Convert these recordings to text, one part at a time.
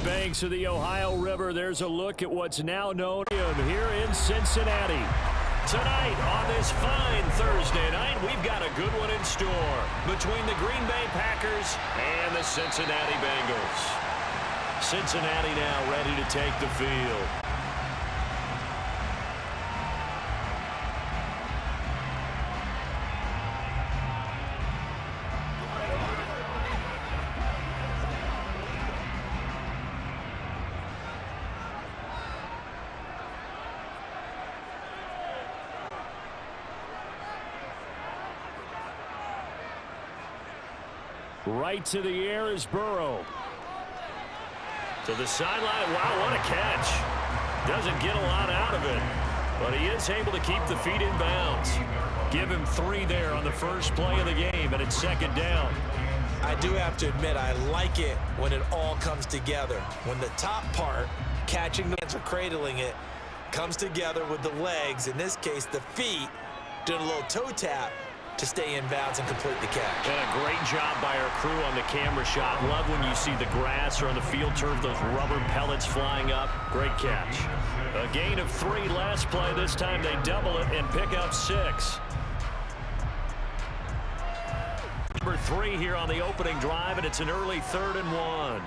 banks of the Ohio River, there's a look at what's now known here in Cincinnati. Tonight, on this fine Thursday night, we've got a good one in store between the Green Bay Packers and the Cincinnati Bengals. Cincinnati now ready to take the field. Right to the air is Burrow. To the sideline. Wow, what a catch. Doesn't get a lot out of it, but he is able to keep the feet in bounds. Give him 3 there on the first play of the game, and it's second down. I do have to admit, I like it when it all comes together. When the top part, catching the hands or cradling it, comes together with the legs, in this case the feet, doing a little toe tap to stay in bounds and complete the catch. And a great job by our crew on the camera shot. Love when you see the grass or on the field turf, those rubber pellets flying up. Great catch. A gain of 3 last play. This time they double it and pick up 6. Number 3 here on the opening drive, and it's an early 3rd and 1.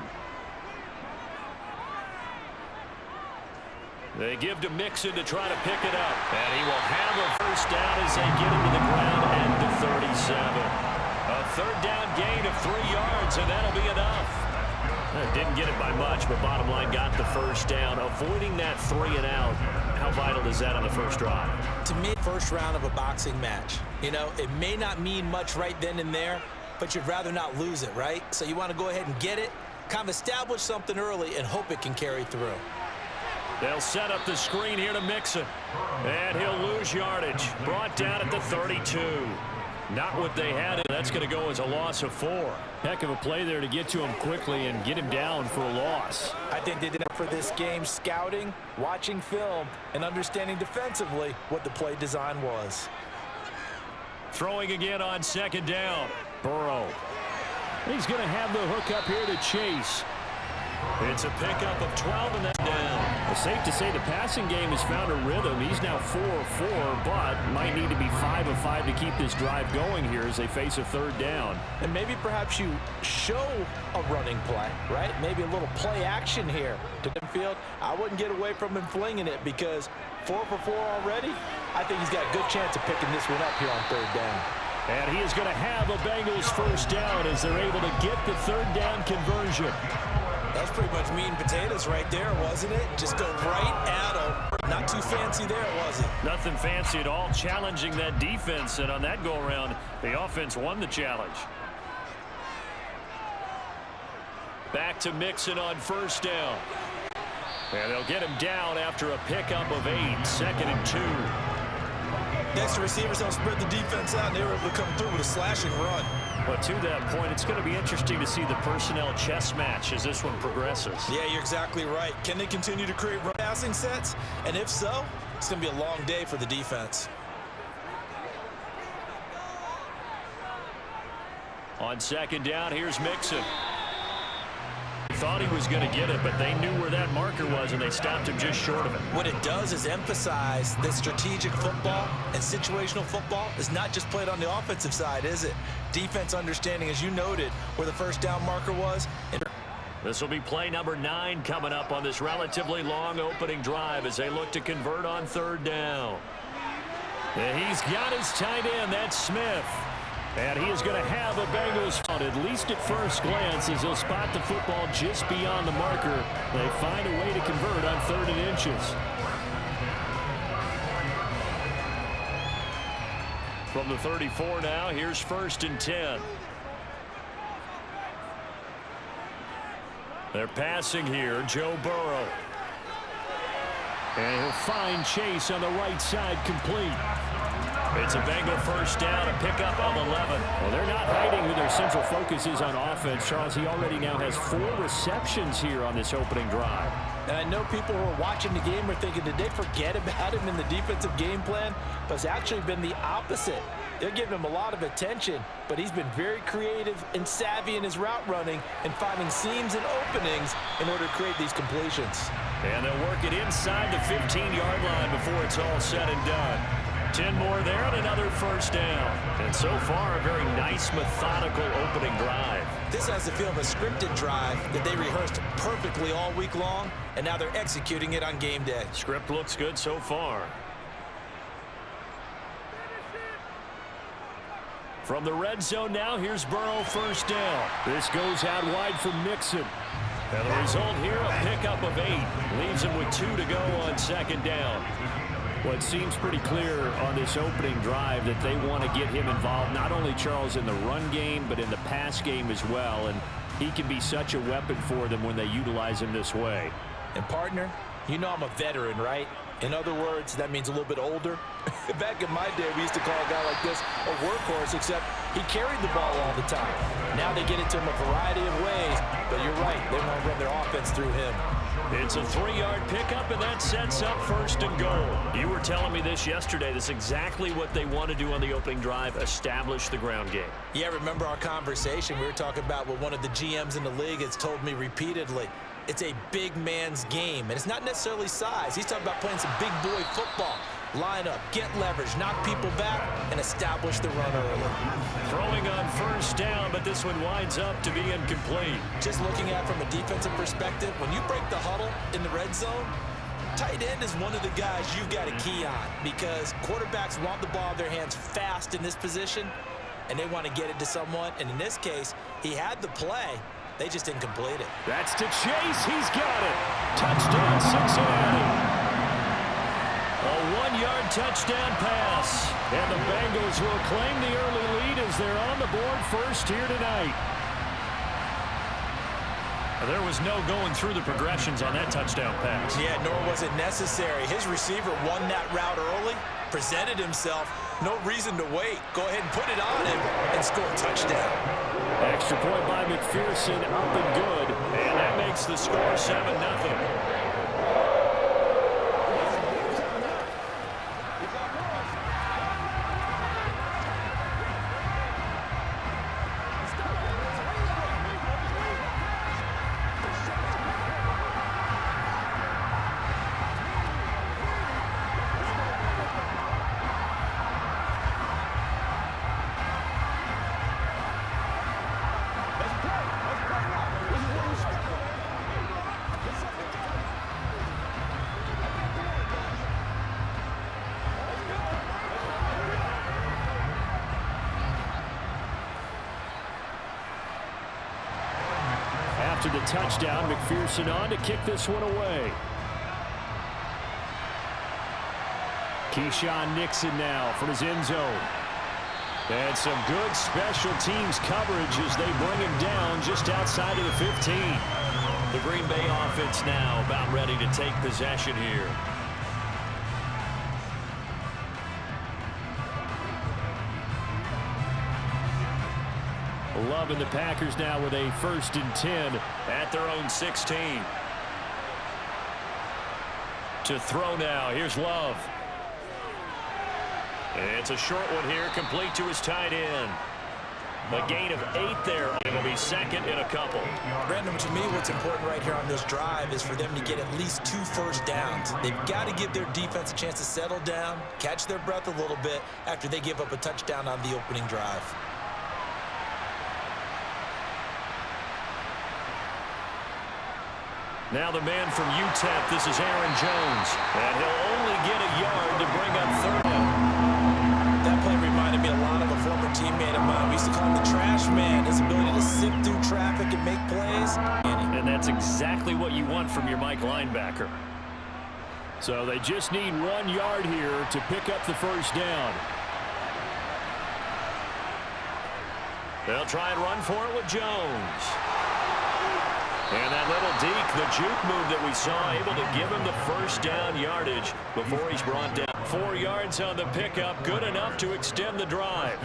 They give to Mixon to try to pick it up. And he will have a first down as they get him to the ground and to 37. A 3rd down gain of 3 yards, and that'll be enough. Didn't get it by much, but bottom line got the first down. Avoiding that 3 and out. How vital is that on the first drive? To me, first round of a boxing match. You know, it may not mean much right then and there, but you'd rather not lose it, right? So you want to go ahead and get it, kind of establish something early, and hope it can carry through. They'll set up the screen here to Mixon. And he'll lose yardage. Brought down at the 32. Not what they had. That's going to go as a loss of 4. Heck of a play there to get to him quickly and get him down for a loss. I think they did it for this game, scouting, watching film, and understanding defensively what the play design was. Throwing again on second down. Burrow. He's going to have the hook up here to Chase. It's a pickup of 12 and that's down. It's safe to say the passing game has found a rhythm. He's now 4 of 4, but might need to be 5 of 5 to keep this drive going here as they face a 3rd down. And maybe perhaps you show a running play, right? Maybe a little play action here to the field. I wouldn't get away from him flinging it because 4 for 4 already. I think he's got a good chance of picking this one up here on 3rd down. And he is going to have a Bengals first down as they're able to get the 3rd down conversion. That's pretty much meat and potatoes right there, wasn't it? Just go right at him. Not too fancy there, was it? Nothing fancy at all. Challenging that defense, and on that go-around, the offense won the challenge. Back to Mixon on first down. And they'll get him down after a pickup of 8, 2nd and 2. Next, the receivers don't spread the defense out, and they were able to come through with a slashing run. But to that point, it's going to be interesting to see the personnel chess match as this one progresses. Yeah, you're exactly right. Can they continue to create passing sets? And if so, it's going to be a long day for the defense. On second down, here's Mixon. Thought he was going to get it, but they knew where that marker was, and they stopped him just short of it. What it does is emphasize that strategic football and situational football is not just played on the offensive side, is it? Defense understanding, as you noted, where the first down marker was. This will be play number 9 coming up on this relatively long opening drive as they look to convert on 3rd down. And he's got his tight end, that's Smith. And he is going to have a Bengals out, at least at first glance, as he'll spot the football just beyond the marker. They find a way to convert on 3rd and inches. From the 34 now, here's 1st and 10. They're passing here, Joe Burrow. And he'll find Chase on the right side, complete. It's a Bengal first down, a pickup of 11. Well, they're not hiding who their central focus is on offense. Charles, he already now has 4 receptions here on this opening drive. And I know people who are watching the game are thinking, did they forget about him in the defensive game plan? But it's actually been the opposite. They're giving him a lot of attention, but he's been very creative and savvy in his route running and finding seams and openings in order to create these completions. And they'll work it inside the 15-yard line before it's all said and done. 10 more there and another first down. And so far, a very nice, methodical opening drive. This has the feel of a scripted drive that they rehearsed perfectly all week long, and now they're executing it on game day. Script looks good so far. From the red zone now, here's Burrow, first down. This goes out wide from Mixon. And the result here, a pickup of 8. Leaves him with 2 to go on second down. Well, it seems pretty clear on this opening drive that they want to get him involved, not only, Charles, in the run game, but in the pass game as well. And he can be such a weapon for them when they utilize him this way. And, partner, you know I'm a veteran, right? In other words, that means a little bit older. Back in my day, we used to call a guy like this a workhorse, except he carried the ball all the time. Now they get it to him a variety of ways, but you're right, they want to run their offense through him. It's a 3-yard pickup, and that sets up first and goal. You were telling me this yesterday. This is exactly what they want to do on the opening drive, establish the ground game. Yeah, remember our conversation? We were talking about what one of the GMs in the league has told me repeatedly. It's a big man's game, and it's not necessarily size. He's talking about playing some big boy football. Line up, get leverage, knock people back, and establish the run early. Throwing on first down, but this one winds up to be incomplete. Just looking at it from a defensive perspective, when you break the huddle in the red zone, tight end is one of the guys you've got to key on because quarterbacks want the ball in their hands fast in this position, and they want to get it to someone. And in this case, he had the play. They just didn't complete it. That's to Chase. He's got it. Touchdown, Cincinnati. A 1-yard touchdown pass. And the Bengals will claim the early lead as they're on the board first here tonight. There was no going through the progressions on that touchdown pass. Yeah, nor was it necessary. His receiver won that route early, presented himself. No reason to wait. Go ahead and put it on him and score a touchdown. Extra point by McPherson, up and good. And that makes the score 7-0. After the touchdown, McPherson on to kick this one away. Keyshawn Nixon now from his end zone. And some good special teams coverage as they bring him down just outside of the 15. The Green Bay offense now about ready to take possession here. Love and the Packers now with a 1st and 10 at their own 16. To throw now. Here's Love. It's a short one here, complete to his tight end. A gain of 8 there. It'll be second in a couple. Brandon, to me, what's important right here on this drive is for them to get at least 2 first downs. They've got to give their defense a chance to settle down, catch their breath a little bit after they give up a touchdown on the opening drive. Now the man from UTEP, this is Aaron Jones. And he'll only get a yard to bring up 3rd down. That play reminded me a lot of a former teammate of mine. We used to call him the trash man. His ability to sift through traffic and make plays. And that's exactly what you want from your Mike linebacker. So they just need 1 yard here to pick up the 1st down. They'll try and run for it with Jones. And that little deke, the juke move that we saw, able to give him the 1st down yardage before he's brought down. 4 yards on the pickup, good enough to extend the drive.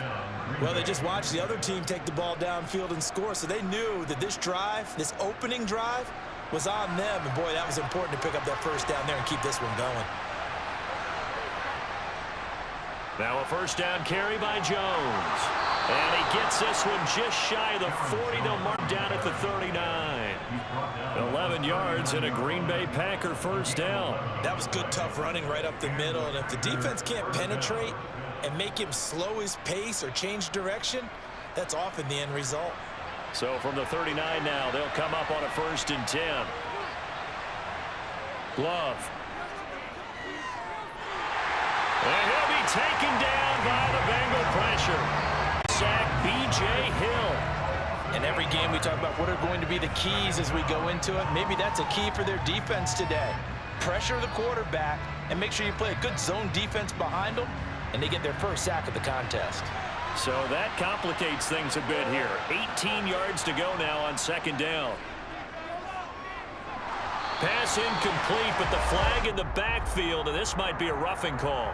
Well, they just watched the other team take the ball downfield and score, so they knew that this drive, this opening drive, was on them. And, boy, that was important to pick up that 1st down there and keep this one going. Now a first down carry by Jones. And he gets this one just shy of the 40. They'll mark down at the 39. 11 yards and a Green Bay Packer first down. That was good, tough running right up the middle. And if the defense can't penetrate and make him slow his pace or change direction, that's often the end result. So from the 39 now, they'll come up on a 1st and 10. Glove. And he'll be taken down by the Bengal pressure. Sack B.J. Hill. In every game we talk about what are going to be the keys as we go into it. Maybe that's a key for their defense today. Pressure the quarterback and make sure you play a good zone defense behind them, and they get their first sack of the contest. So that complicates things a bit here. 18 yards to go now on 2nd down. Pass incomplete, but the flag in the backfield, and this might be a roughing call.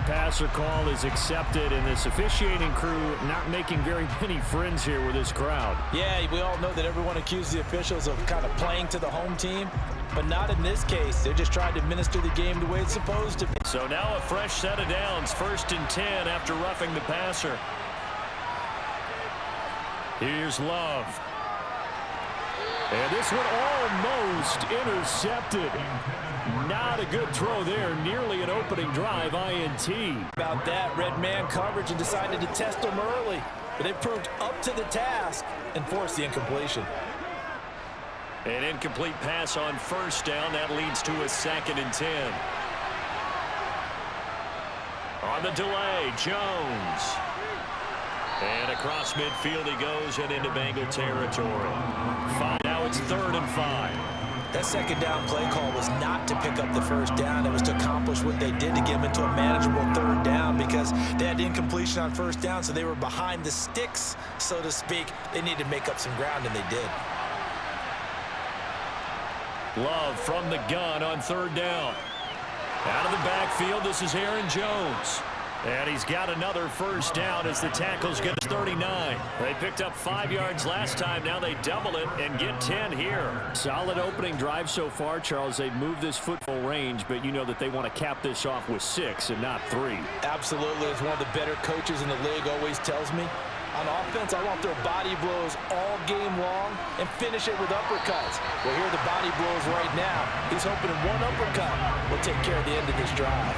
Passer call is accepted, and this officiating crew not making very many friends here with this crowd. Yeah, we all know that everyone accuses the officials of kind of playing to the home team, but not in this case. They're just trying to administer the game the way it's supposed to be. So now a fresh set of downs, 1st and 10 after roughing the passer. Here's Love. And this one almost intercepted. Not a good throw there. Nearly an opening drive INT. About that, red man coverage and decided to test them early. But they proved up to the task and forced the incompletion. An incomplete pass on 1st down. That leads to a 2nd and 10. On the delay, Jones. And across midfield he goes and into Bengal territory. Now it's 3rd and 5. That 2nd down play call was not to pick up the 1st down. It was to accomplish what they did to get them into a manageable 3rd down because they had incompletion on 1st down, so they were behind the sticks, so to speak. They needed to make up some ground, and they did. Love from the gun on 3rd down. Out of the backfield, this is Aaron Jones. And he's got another 1st down as the tackles get 39. They picked up 5 yards last time. Now they double it and get 10 here. Solid opening drive so far, Charles. They've moved this football range, but you know that they want to cap this off with 6 and not 3. Absolutely. As one of the better coaches in the league always tells me, on offense, I want their body blows all game long and finish it with uppercuts. Well, here are the body blows right now. He's hoping in one uppercut will take care of the end of this drive.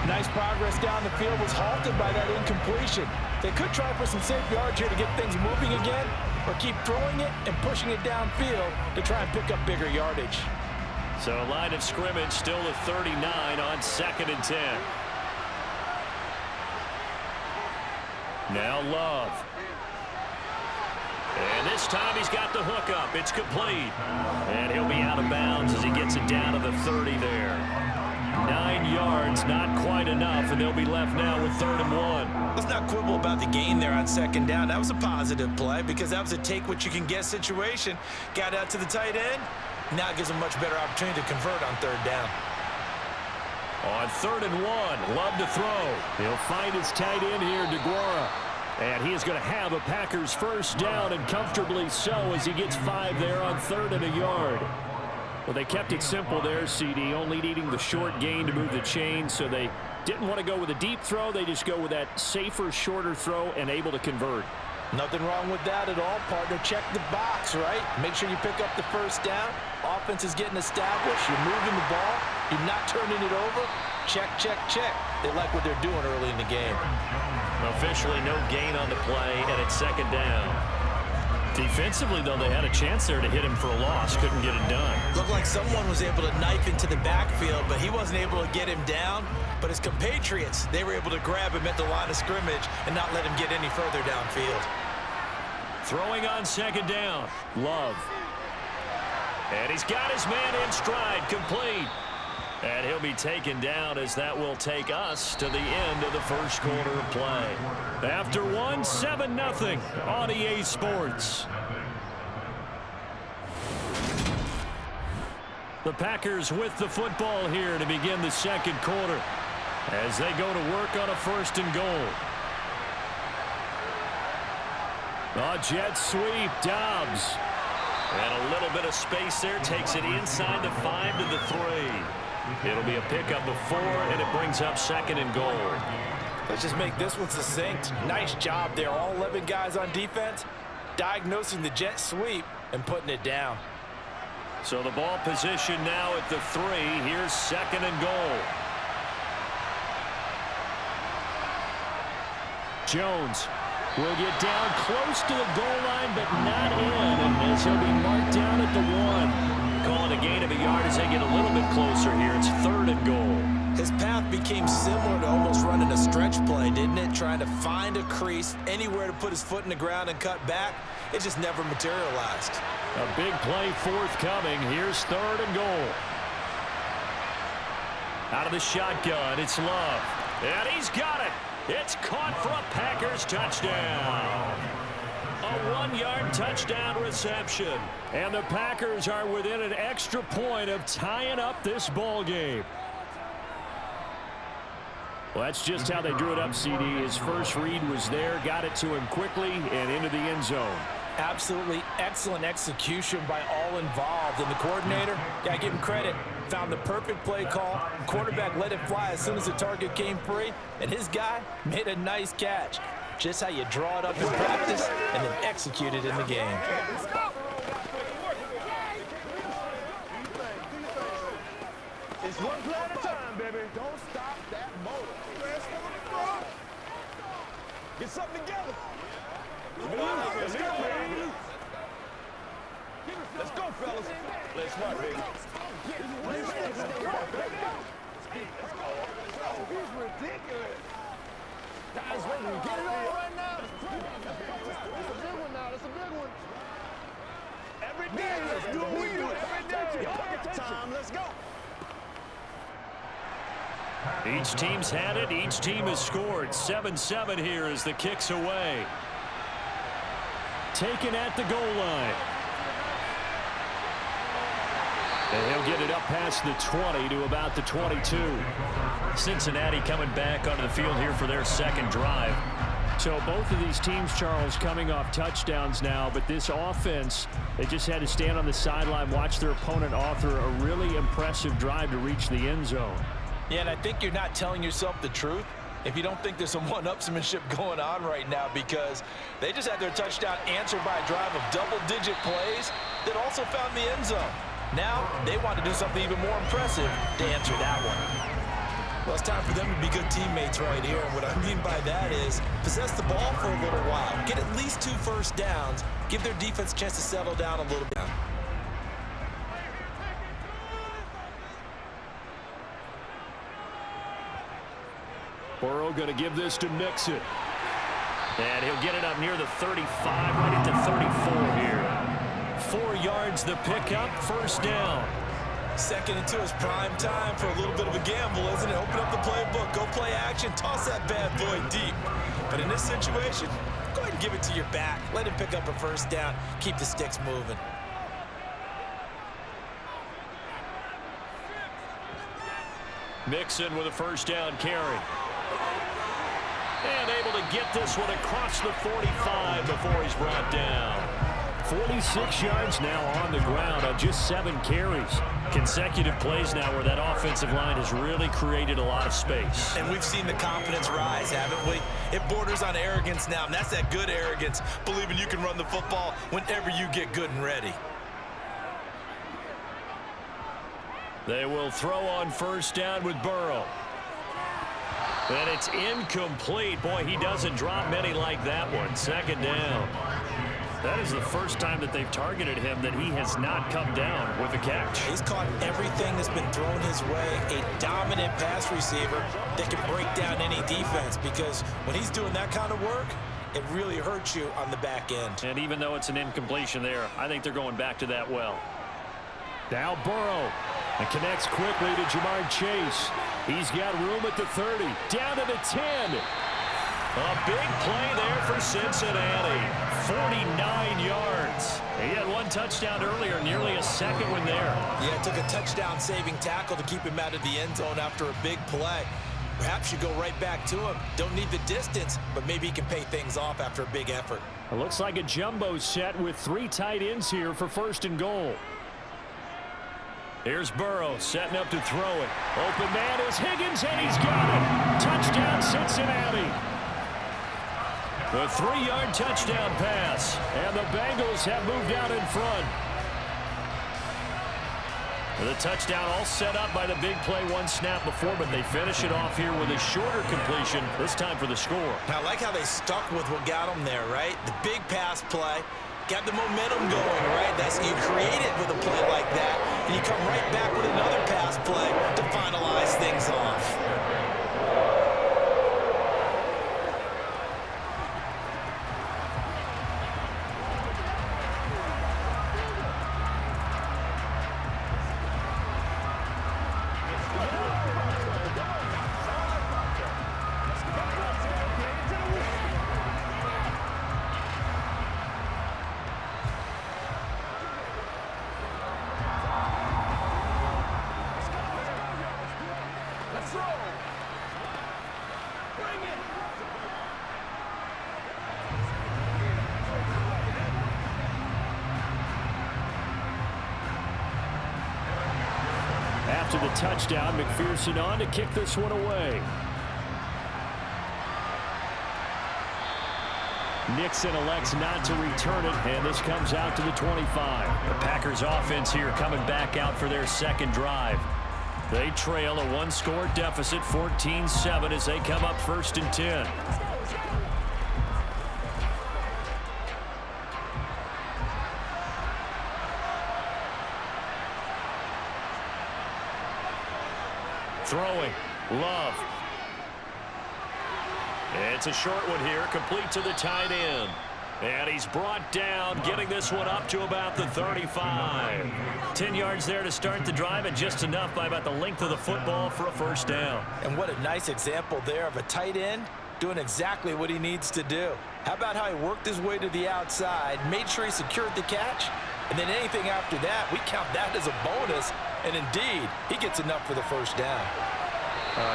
Nice progress down the field was halted by that incompletion. They could try for some safe yards here to get things moving again, or keep throwing it and pushing it downfield to try and pick up bigger yardage. So line of scrimmage still the 39 on 2nd and 10. Now Love. And this time he's got the hook up. It's complete. And he'll be out of bounds as he gets it down to the 30 there. 9 yards, not quite enough, and they'll be left now with 3rd and 1. Let's not quibble about the gain there on 2nd down. That was a positive play because that was a take-what-you-can-get situation. Got out to the tight end. Now it gives them a much better opportunity to convert on 3rd down. On 3rd and 1, Love to throw. He'll find his tight end here, DeGuara. And he is going to have a Packers 1st down, and comfortably so as he gets 5 there on 3rd and a yard. Well, they kept it simple there, CD, only needing the short gain to move the chain, so they didn't want to go with a deep throw. They just go with that safer, shorter throw and able to convert. Nothing wrong with that at all, partner. Check the box, right? Make sure you pick up the 1st down. Offense is getting established. You're moving the ball. You're not turning it over. Check, check, check. They like what they're doing early in the game. Officially no gain on the play, and it's 2nd down. Defensively, though, they had a chance there to hit him for a loss. Couldn't get it done. Looked like someone was able to knife into the backfield, but he wasn't able to get him down. But his compatriots, they were able to grab him at the line of scrimmage and not let him get any further downfield. Throwing on 2nd down. Love. And he's got his man in stride, complete. And he'll be taken down as that will take us to the end of the 1st quarter of play. After 1, 7-0 on EA Sports. The Packers with the football here to begin the 2nd quarter as they go to work on a 1st and goal. A jet sweep, Dobbs. And a little bit of space there, takes it inside the 5 to the 3. It'll be a pickup of 4, and it brings up 2nd and goal. Let's just make this one succinct. Nice job there. All 11 guys on defense, diagnosing the jet sweep and putting it down. So the ball position now at the 3. Here's 2nd and goal. Jones will get down close to the goal line, but not in, as he'll be marked down at the 1. Calling a gain of a yard as they get a little bit closer here. It's 3rd and goal. His path became similar to almost running a stretch play, didn't it? Trying to find a crease, anywhere to put his foot in the ground and cut back. It just never materialized. A big play forthcoming. Here's 3rd and goal. Out of the shotgun, it's Love. And he's got it. It's caught for a Packers touchdown. A 1-yard touchdown reception. And the Packers are within an extra point of tying up this ball game. Well, that's just how they drew it up, CD. His first read was there, got it to him quickly, and into the end zone. Absolutely excellent execution by all involved. And the coordinator, got to give him credit, found the perfect play call. Quarterback let it fly as soon as the target came free, and his guy made a nice catch. Just how you draw it up in practice and then execute it in the game. It's one play at a time, baby. Don't stop that motor. Get something together. Let's go, man. Let's go, fellas. Let's run, baby. He's ridiculous. Guys, when we get it all right now. It's a big one now. It's a big one. Every day, let's do what we do. Every day. Target time. Let's go. Each team's had it. Each team has scored. 7-7 here as the kick's away. Taken at the goal line. And he'll get it up past the 20 to about the 22. Cincinnati coming back onto the field here for their 2nd drive. So both of these teams, Charles, coming off touchdowns now, but this offense, they just had to stand on the sideline, watch their opponent author a really impressive drive to reach the end zone. Yeah, and I think you're not telling yourself the truth if you don't think there's some one-upsmanship going on right now, because they just had their touchdown answered by a drive of double-digit plays that also found the end zone. Now they want to do something even more impressive to answer that one. Well, it's time for them to be good teammates right here. And what I mean by that is possess the ball for a little while, get at least 2 first downs, give their defense a chance to settle down a little bit. Burrow going to give this to Mixon. And he'll get it up near the 35, right into 34 here. 4 yards the pickup, 1st down. 2nd and 2 is prime time for a little bit of a gamble, isn't it? Open up the playbook, go play action, toss that bad boy deep. But in this situation, go ahead and give it to your back. Let him pick up a 1st down, keep the sticks moving. Mixon with a 1st down carry. And able to get this one across the 45 before he's brought down. 46 yards now on the ground on just 7 carries. Consecutive plays now where that offensive line has really created a lot of space. And we've seen the confidence rise, haven't we? It borders on arrogance now, and that's that good arrogance, believing you can run the football whenever you get good and ready. They will throw on 1st down with Burrow. And it's incomplete. Boy, he doesn't drop many like that one. 2nd down. That is the first time that they've targeted him that he has not come down with a catch. He's caught everything that's been thrown his way. A dominant pass receiver that can break down any defense, because when he's doing that kind of work, it really hurts you on the back end. And even though it's an incompletion there, I think they're going back to that well. Now Burrow. And connects quickly to Jamar Chase. He's got room at the 30. Down to the 10. A big play there for Cincinnati. 49 yards. He had 1 touchdown earlier, nearly a 2nd one there. Yeah, it took a touchdown-saving tackle to keep him out of the end zone after a big play. Perhaps you go right back to him. Don't need the distance, but maybe he can pay things off after a big effort. It looks like a jumbo set with 3 tight ends here for 1st and goal. Here's Burrow setting up to throw it. Open man is Higgins, and he's got it. Touchdown, Cincinnati. The 3-yard touchdown pass, and the Bengals have moved out in front. The touchdown all set up by the big play one snap before, but they finish it off here with a shorter completion, this time for the score. I like how they stuck with what got them there, right? The big pass play, got the momentum going, right? You create it with a play like that, and you come right back with another pass play to finalize things off. After the touchdown, McPherson on to kick this one away. Nixon elects not to return it, and this comes out to the 25. The Packers offense here coming back out for their second drive. They trail a one-score deficit, 14-7, as they come up 1st and 10. Throwing, Love. It's a short one here, complete to the tight end. And he's brought down, getting this one up to about the 35. 10 yards there to start the drive, and just enough by about the length of the football for a first down. And what a nice example there of a tight end doing exactly what he needs to do. How about how he worked his way to the outside, made sure he secured the catch, and then anything after that, we count that as a bonus. And indeed, he gets enough for the first down.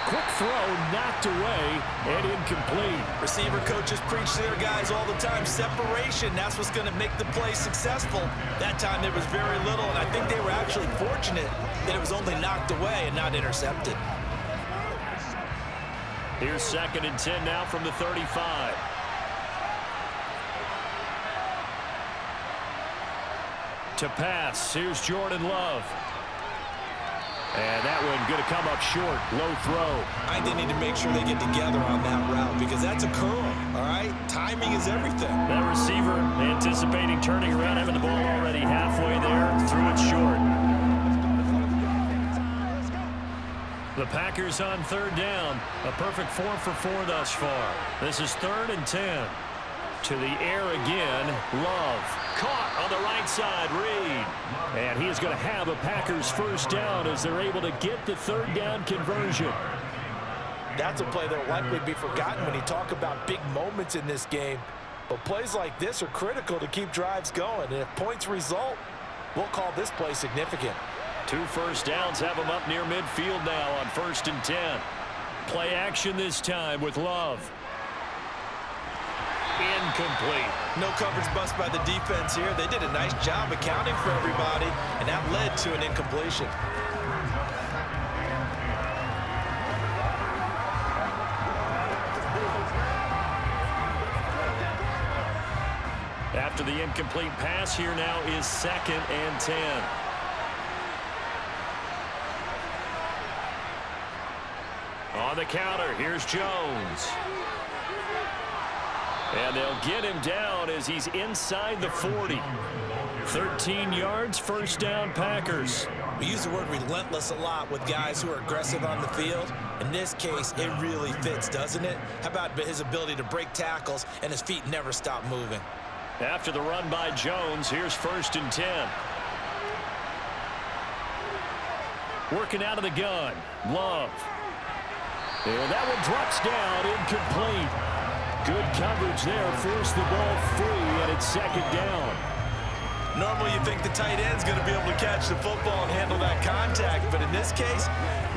Quick throw, knocked away, and incomplete. Receiver coaches preach to their guys all the time. Separation, that's what's going to make the play successful. That time there was very little, and I think they were actually fortunate that it was only knocked away and not intercepted. Here's 2nd and 10 now from the 35. To pass, here's Jordan Love. And that one going to come up short. Low throw. I think they need to make sure they get together on that route because that's a curl, all right? Timing is everything. That receiver anticipating turning around, having the ball already halfway there, threw it short. The Packers on 3rd down. A perfect 4 for 4 thus far. This is 3rd and 10. To the air again, Love. Caught on the right side, Reed. And he is going to have a Packers first down as they're able to get the 3rd down conversion. That's a play that will likely be forgotten when you talk about big moments in this game. But plays like this are critical to keep drives going. And if points result, we'll call this play significant. 2 first downs have them up near midfield now on 1st and 10. Play action this time with Love. Incomplete. No coverage bust by the defense here. They did a nice job accounting for everybody, and that led to an incompletion. After the incomplete pass, here now is 2nd and 10. On the counter, here's Jones. And they'll get him down as he's inside the 40. 13 yards, first down, Packers. We use the word relentless a lot with guys who are aggressive on the field. In this case, it really fits, doesn't it? How about his ability to break tackles and his feet never stop moving? After the run by Jones, here's 1st and 10. Working out of the gun, Love. And that one drops down, incomplete. Good coverage there, forced the ball free, and it's 2nd down. Normally you think the tight end's going to be able to catch the football and handle that contact, but in this case,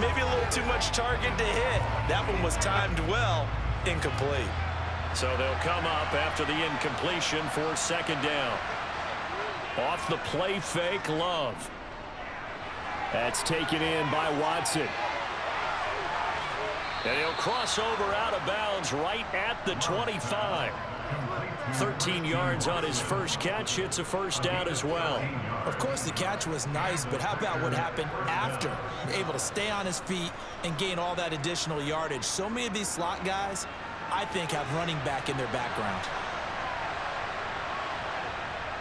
maybe a little too much target to hit. That one was timed well, incomplete. So they'll come up after the incompletion for 2nd down. Off the play fake, Love. That's taken in by Watson. And he'll cross over out of bounds right at the 25. 13 yards on his first catch. It's a first down as well. Of course, the catch was nice, but how about what happened after? Able to stay on his feet and gain all that additional yardage. So many of these slot guys, I think, have running back in their background.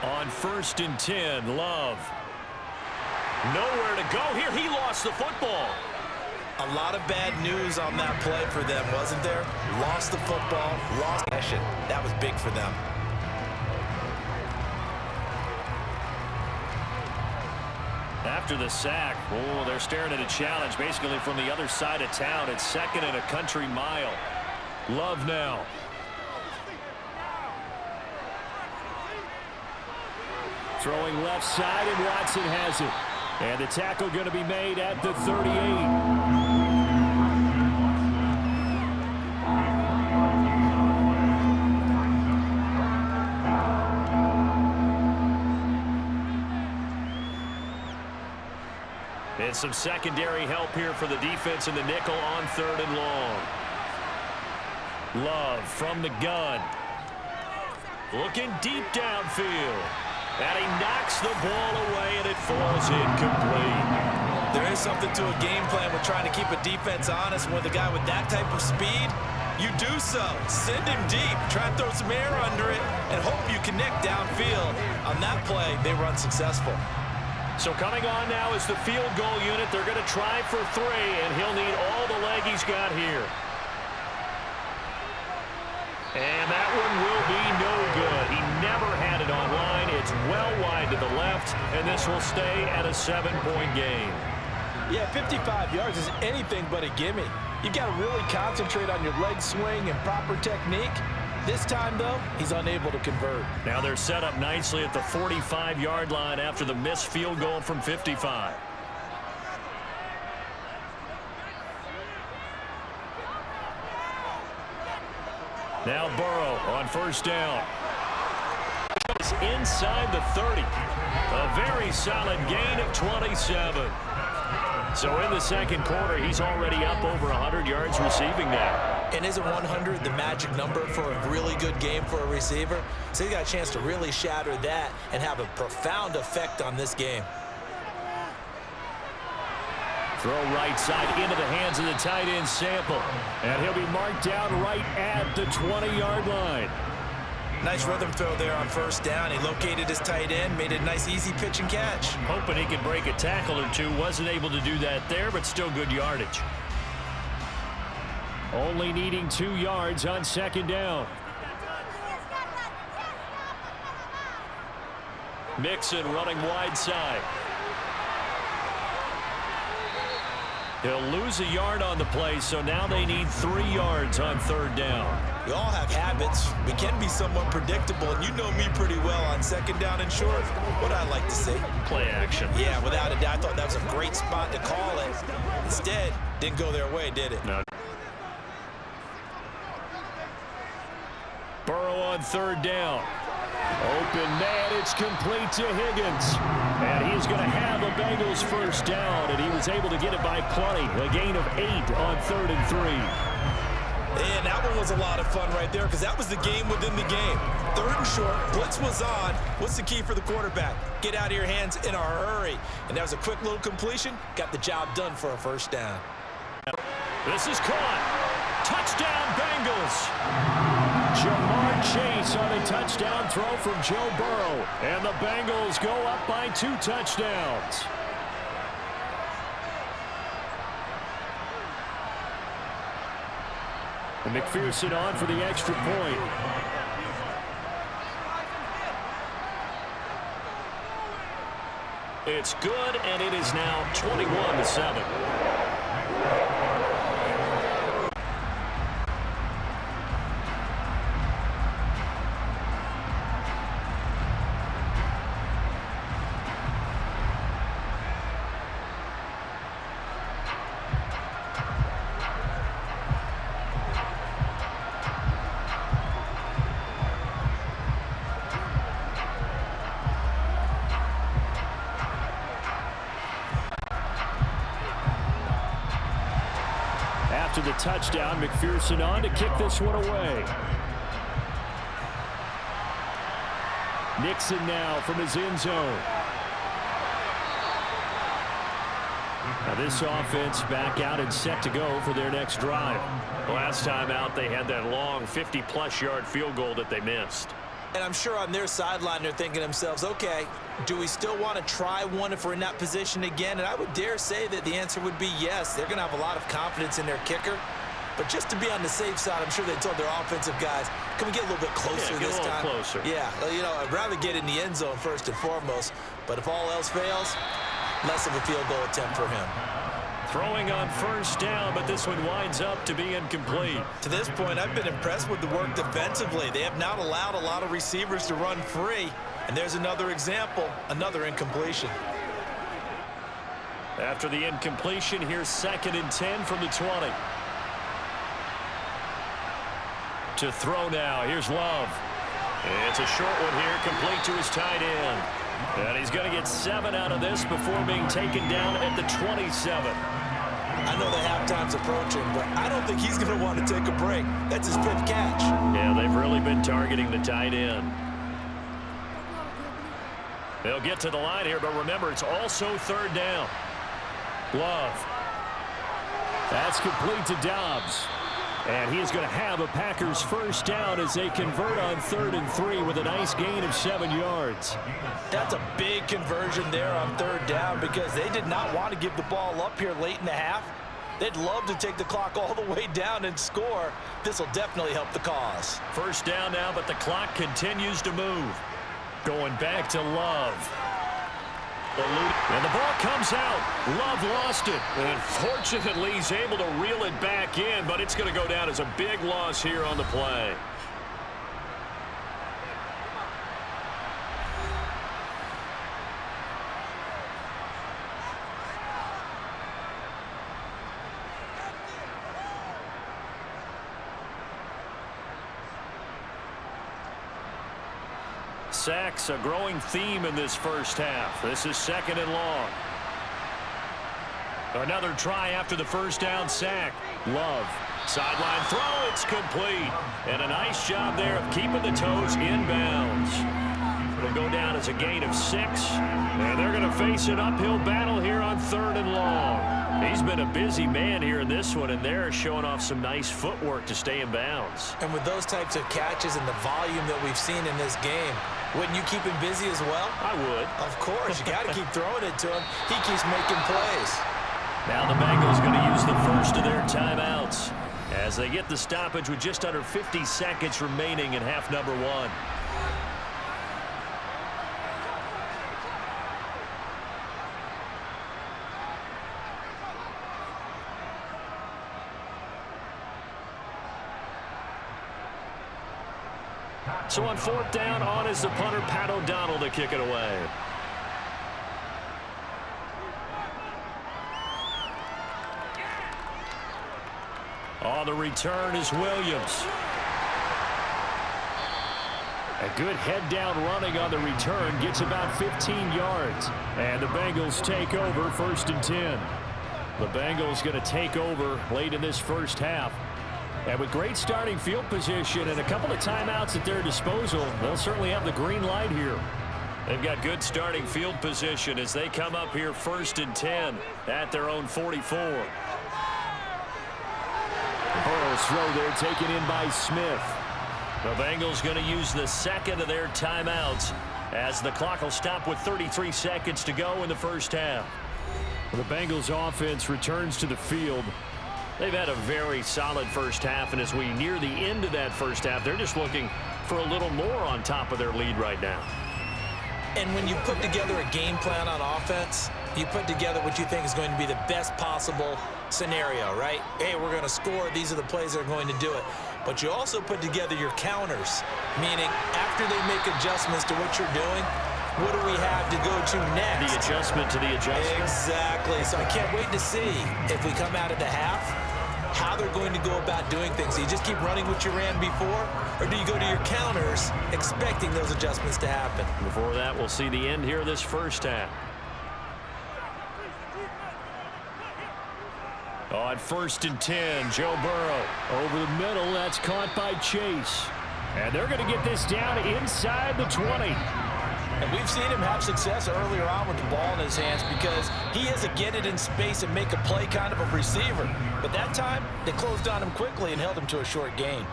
On 1st and 10, Love. Nowhere to go here. He lost the football. A lot of bad news on that play for them, wasn't there? Lost the football, lost possession. That was big for them. After the sack, oh, they're staring at a challenge basically from the other side of town. It's 2nd and a country mile. Love now. Throwing left side, and Watson has it. And the tackle going to be made at the 38. And some secondary help here for the defense in the nickel on 3rd and long. Love from the gun. Looking deep downfield. And he knocks the ball away, and it falls incomplete. There is something to a game plan with trying to keep a defense honest. With a guy with that type of speed, you do so. Send him deep. Try and throw some air under it and hope you connect downfield. On that play, they run successful. So coming on now is the field goal unit. They're going to try for 3, and he'll need all the leg he's got here. And that one will be no good. He never had it on line. It's well wide to the left, and this will stay at a 7-point game. Yeah, 55 yards is anything but a gimme. You've got to really concentrate on your leg swing and proper technique. This time, though, he's unable to convert. Now they're set up nicely at the 45-yard line after the missed field goal from 55. Now Burrow on 1st down. It's inside the 30. A very solid gain of 27. So in the 2nd quarter, he's already up over 100 yards receiving now. And isn't 100 the magic number for a really good game for a receiver? So he got a chance to really shatter that and have a profound effect on this game. Throw right side into the hands of the tight end Sample. And he'll be marked down right at the 20-yard line. Nice rhythm throw there on 1st down. He located his tight end, made a nice easy pitch and catch. Hoping he could break a tackle or two. Wasn't able to do that there, but still good yardage. Only needing 2 yards on 2nd down. Mixon running wide side. He'll lose a yard on the play, so now they need 3 yards on 3rd down. We all have habits. We can be somewhat predictable, and you know me pretty well on 2nd down and short. What I like to see. Play action. Yeah, without a doubt. I thought that was a great spot to call it. Instead, didn't go their way, did it? No. Burrow on 3rd down. Open man, it's complete to Higgins. And he's going to have a Bengals 1st down, and he was able to get it by plenty. A gain of 8 on 3rd and 3. And that one was a lot of fun right there because that was the game within the game. 3rd and short, blitz was on. What's the key for the quarterback? Get out of your hands in a hurry. And that was a quick little completion. Got the job done for a 1st down. This is caught. Touchdown, Bengals. Jamar Chase on a touchdown throw from Joe Burrow. And the Bengals go up by 2 touchdowns. And McPherson on for the extra point. It's good, and it is now 21-7. after the touchdown. McPherson on to kick this one away. Nixon now from his end zone. Now this offense back out and set to go for their next drive. Last time out, they had that long 50-plus yard field goal that they missed. And I'm sure on their sideline they're thinking to themselves, okay, do we still want to try one if we're in that position again? And I would dare say that the answer would be yes. They're going to have a lot of confidence in their kicker. But just to be on the safe side, I'm sure they told their offensive guys, can we get a little bit closer this time? Closer. Yeah, you know, I'd rather get in the end zone first and foremost. But if all else fails, less of a field goal attempt for him. Throwing on first down, but this one winds up to be incomplete. To this point, I've been impressed with the work defensively. They have not allowed a lot of receivers to run free. And there's another example, another incompletion. After the incompletion, here's 2nd and 10 from the 20. To throw now, here's Love. It's a short one here, complete to his tight end. And he's going to get 7 out of this before being taken down at the 27. I know the halftime's approaching, but I don't think he's going to want to take a break. That's his 5th catch. Yeah, they've really been targeting the tight end. They'll get to the line here, but remember, it's also 3rd down. Love. That's complete to Dobbs. And he is going to have a Packers first down as they convert on 3rd and 3 with a nice gain of 7 yards. That's a big conversion there on 3rd down because they did not want to give the ball up here late in the half. They'd love to take the clock all the way down and score. This will definitely help the cause. First down now, but the clock continues to move. Going back to Love. And the ball comes out. Love lost it. And fortunately, he's able to reel it back in, but it's going to go down as a big loss here on the play. Sacks, a growing theme in this first half. This is 2nd and long. Another try after the first down sack. Love. Sideline throw, it's complete. And a nice job there of keeping the toes inbounds. It'll go down as a gain of 6. And they're going to face an uphill battle here on 3rd and long. He's been a busy man here in this one, and they're showing off some nice footwork to stay in bounds. And with those types of catches and the volume that we've seen in this game, wouldn't you keep him busy as well? I would. Of course. You got to keep throwing it to him. He keeps making plays. Now the Bengals going to use the first of their timeouts as they get the stoppage with just under 50 seconds remaining in half number 1. So on 4th down, on is the punter, Pat O'Donnell, to kick it away. On the return is Williams. A good head-down running on the return gets about 15 yards. And the Bengals take over 1st and 10. The Bengals going to take over late in this first half. And with great starting field position and a couple of timeouts at their disposal, they'll certainly have the green light here. They've got good starting field position as they come up here 1st and 10 at their own 44. Burrow's throw there taken in by Smith. The Bengals going to use the 2nd of their timeouts as the clock will stop with 33 seconds to go in the first half. The Bengals offense returns to the field. They've had a very solid first half, and as we near the end of that first half, they're just looking for a little more on top of their lead right now. And when you put together a game plan on offense, you put together what you think is going to be the best possible scenario, right? Hey, we're going to score. These are the plays that are going to do it. But you also put together your counters, meaning after they make adjustments to what you're doing, what do we have to go to next? The adjustment to the adjustment. Exactly. So I can't wait to see if we come out of the half, how they're going to go about doing things. Do you just keep running what you ran before, or do you go to your counters expecting those adjustments to happen? Before that, we'll see the end here of this first half. On 1st and 10, Joe Burrow. Over the middle, that's caught by Chase. And they're going to get this down inside the 20. And we've seen him have success earlier on with the ball in his hands because he is a get it in space and make a play kind of a receiver. But that time, they closed on him quickly and held him to a short gain.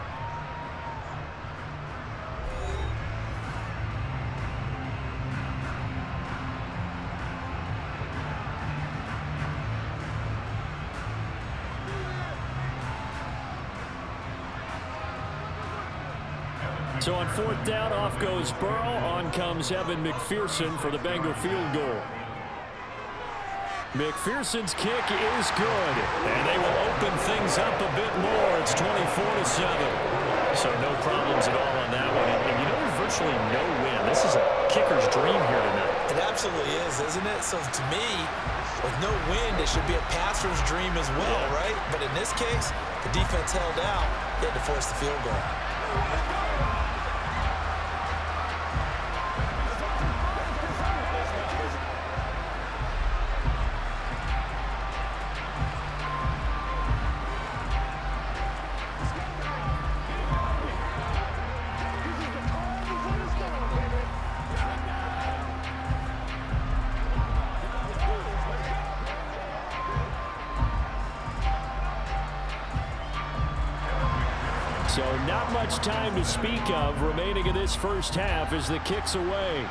So on 4th down, off goes Burrow. On comes Evan McPherson for the Bengal field goal. McPherson's kick is good, and they will open things up a bit more. It's 24-7. So no problems at all on that one. And you know, there's virtually no win. This is a kicker's dream here tonight. It absolutely is, isn't it? So to me, with no wind, it should be a passer's dream as well, right? But in this case, the defense held out. They had to force the field goal. So not much time to speak of remaining in this first half as the kick's away.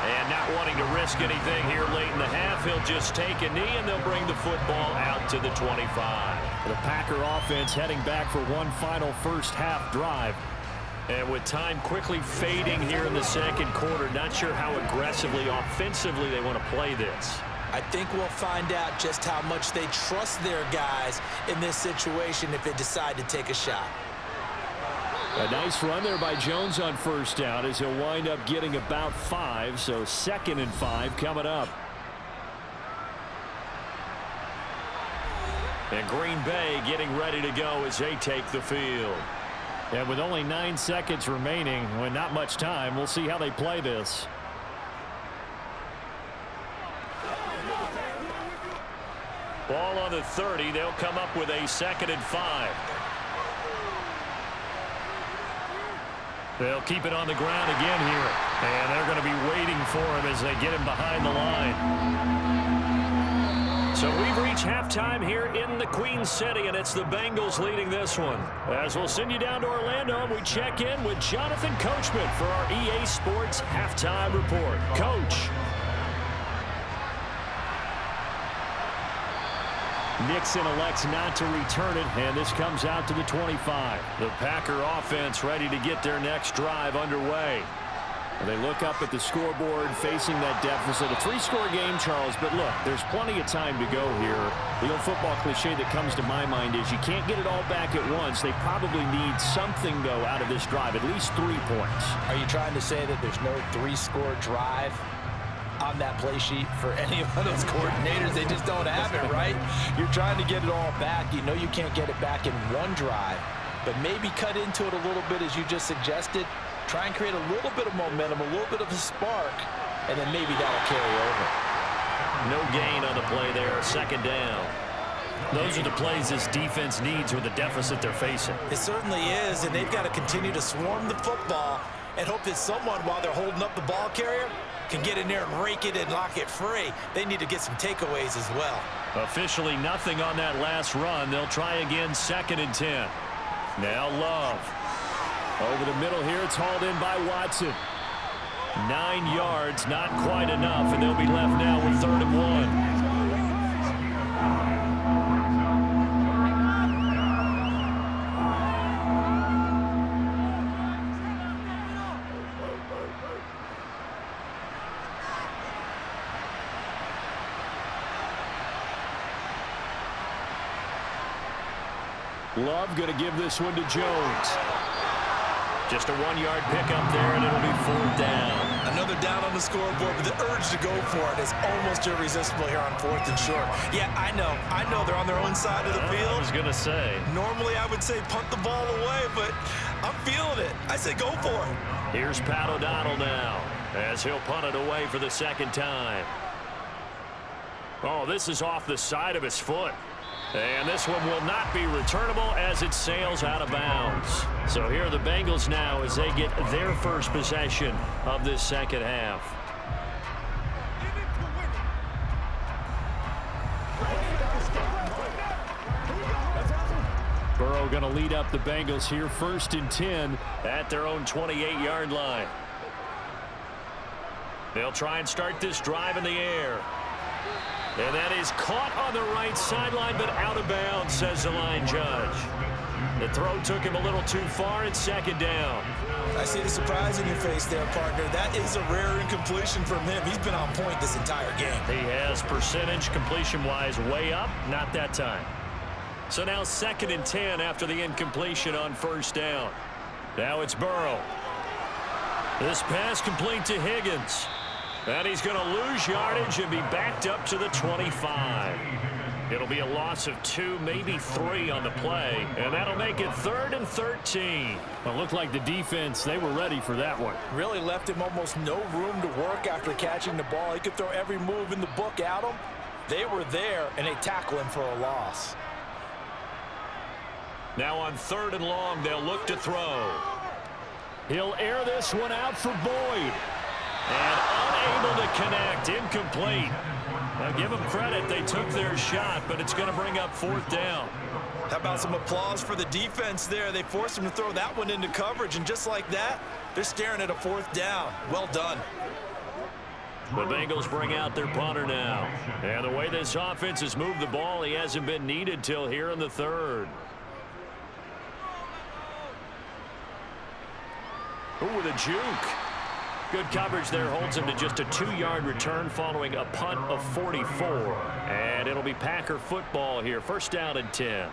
And not wanting to risk anything here late in the half, he'll just take a knee and they'll bring the football out to the 25. The Packer offense heading back for one final first half drive. And with time quickly fading here in the second quarter, not sure how aggressively, offensively they want to play this. I think we'll find out just how much they trust their guys in this situation if they decide to take a shot. A nice run there by Jones on 1st down as he'll wind up getting about 5. So 2nd and 5 coming up. And Green Bay getting ready to go as they take the field. And with only 9 seconds remaining, with not much time, we'll see how they play this. Ball on the 30. They'll come up with a 2nd and 5. They'll keep it on the ground again here. And they're going to be waiting for him as they get him behind the line. So we've reached halftime here in the Queen City, and it's the Bengals leading this one. As we'll send you down to Orlando, and we check in with Jonathan Coachman for our EA Sports Halftime Report. Coach. Nixon elects not to return it, and this comes out to the 25. The Packer offense ready to get their next drive underway. They look up at the scoreboard facing that deficit. A 3-score game, Charles, but look, there's plenty of time to go here. The old football cliche that comes to my mind is you can't get it all back at once. They probably need something, though, out of this drive, at least 3 points. Are you trying to say that there's no 3-score drive on that play sheet for any of those coordinators? They just don't have it, right? You're trying to get it all back. You know you can't get it back in one drive, but maybe cut into it a little bit as you just suggested. Try and create a little bit of momentum, a little bit of a spark, and then maybe that'll carry over. No gain on the play there, 2nd down. Those are the plays this defense needs with the deficit they're facing. It certainly is, and they've got to continue to swarm the football and hope that someone, while they're holding up the ball carrier, can get in there and rake it and lock it free. They need to get some takeaways as well. Officially nothing on that last run. They'll try again, 2nd and 10. Now Love. Over the middle here, it's hauled in by Watson. 9 yards, not quite enough, and they'll be left now with 3rd and 1. Love going to give this one to Jones. Just a 1-yard pickup there, and it'll be 4th down. Another down on the scoreboard, but the urge to go for it is almost irresistible here on 4th and short. Yeah, I know they're on their own side of the field. I was going to say. Normally I would say punt the ball away, but I'm feeling it. I say go for it. Here's Pat O'Donnell now, as he'll punt it away for the 2nd time. Oh, this is off the side of his foot. And this one will not be returnable as it sails out of bounds. So here are the Bengals now as they get their first possession of this second half. Burrow going to lead up the Bengals here, 1st and 10 at their own 28-yard line. They'll try and start this drive in the air. And that is caught on the right sideline, but out of bounds, says the line judge. The throw took him a little too far. It's 2nd down. I see the surprise in your face there, partner. That is a rare incompletion from him. He's been on point this entire game. He has percentage completion-wise way up. Not that time. So now 2nd and 10 after the incompletion on 1st down. Now it's Burrow. This pass complete to Higgins. And he's going to lose yardage and be backed up to the 25. It'll be a loss of 2, maybe 3 on the play. And that'll make it 3rd and 13. Well, it looked like the defense, they were ready for that one. Really left him almost no room to work after catching the ball. He could throw every move in the book at him. They were there, and they tackle him for a loss. Now on 3rd and long, they'll look to throw. He'll air this one out for Boyd. And unable to connect, incomplete. Now give them credit, they took their shot, but it's going to bring up 4th down. How about some applause for the defense there? They forced him to throw that one into coverage, and just like that, they're staring at a 4th down. Well done. The Bengals bring out their punter now. And the way this offense has moved the ball, he hasn't been needed till here in the 3rd. Ooh, with a juke. Good coverage there, holds him to just a 2-yard return following a punt of 44. And it'll be Packer football here, 1st down and 10.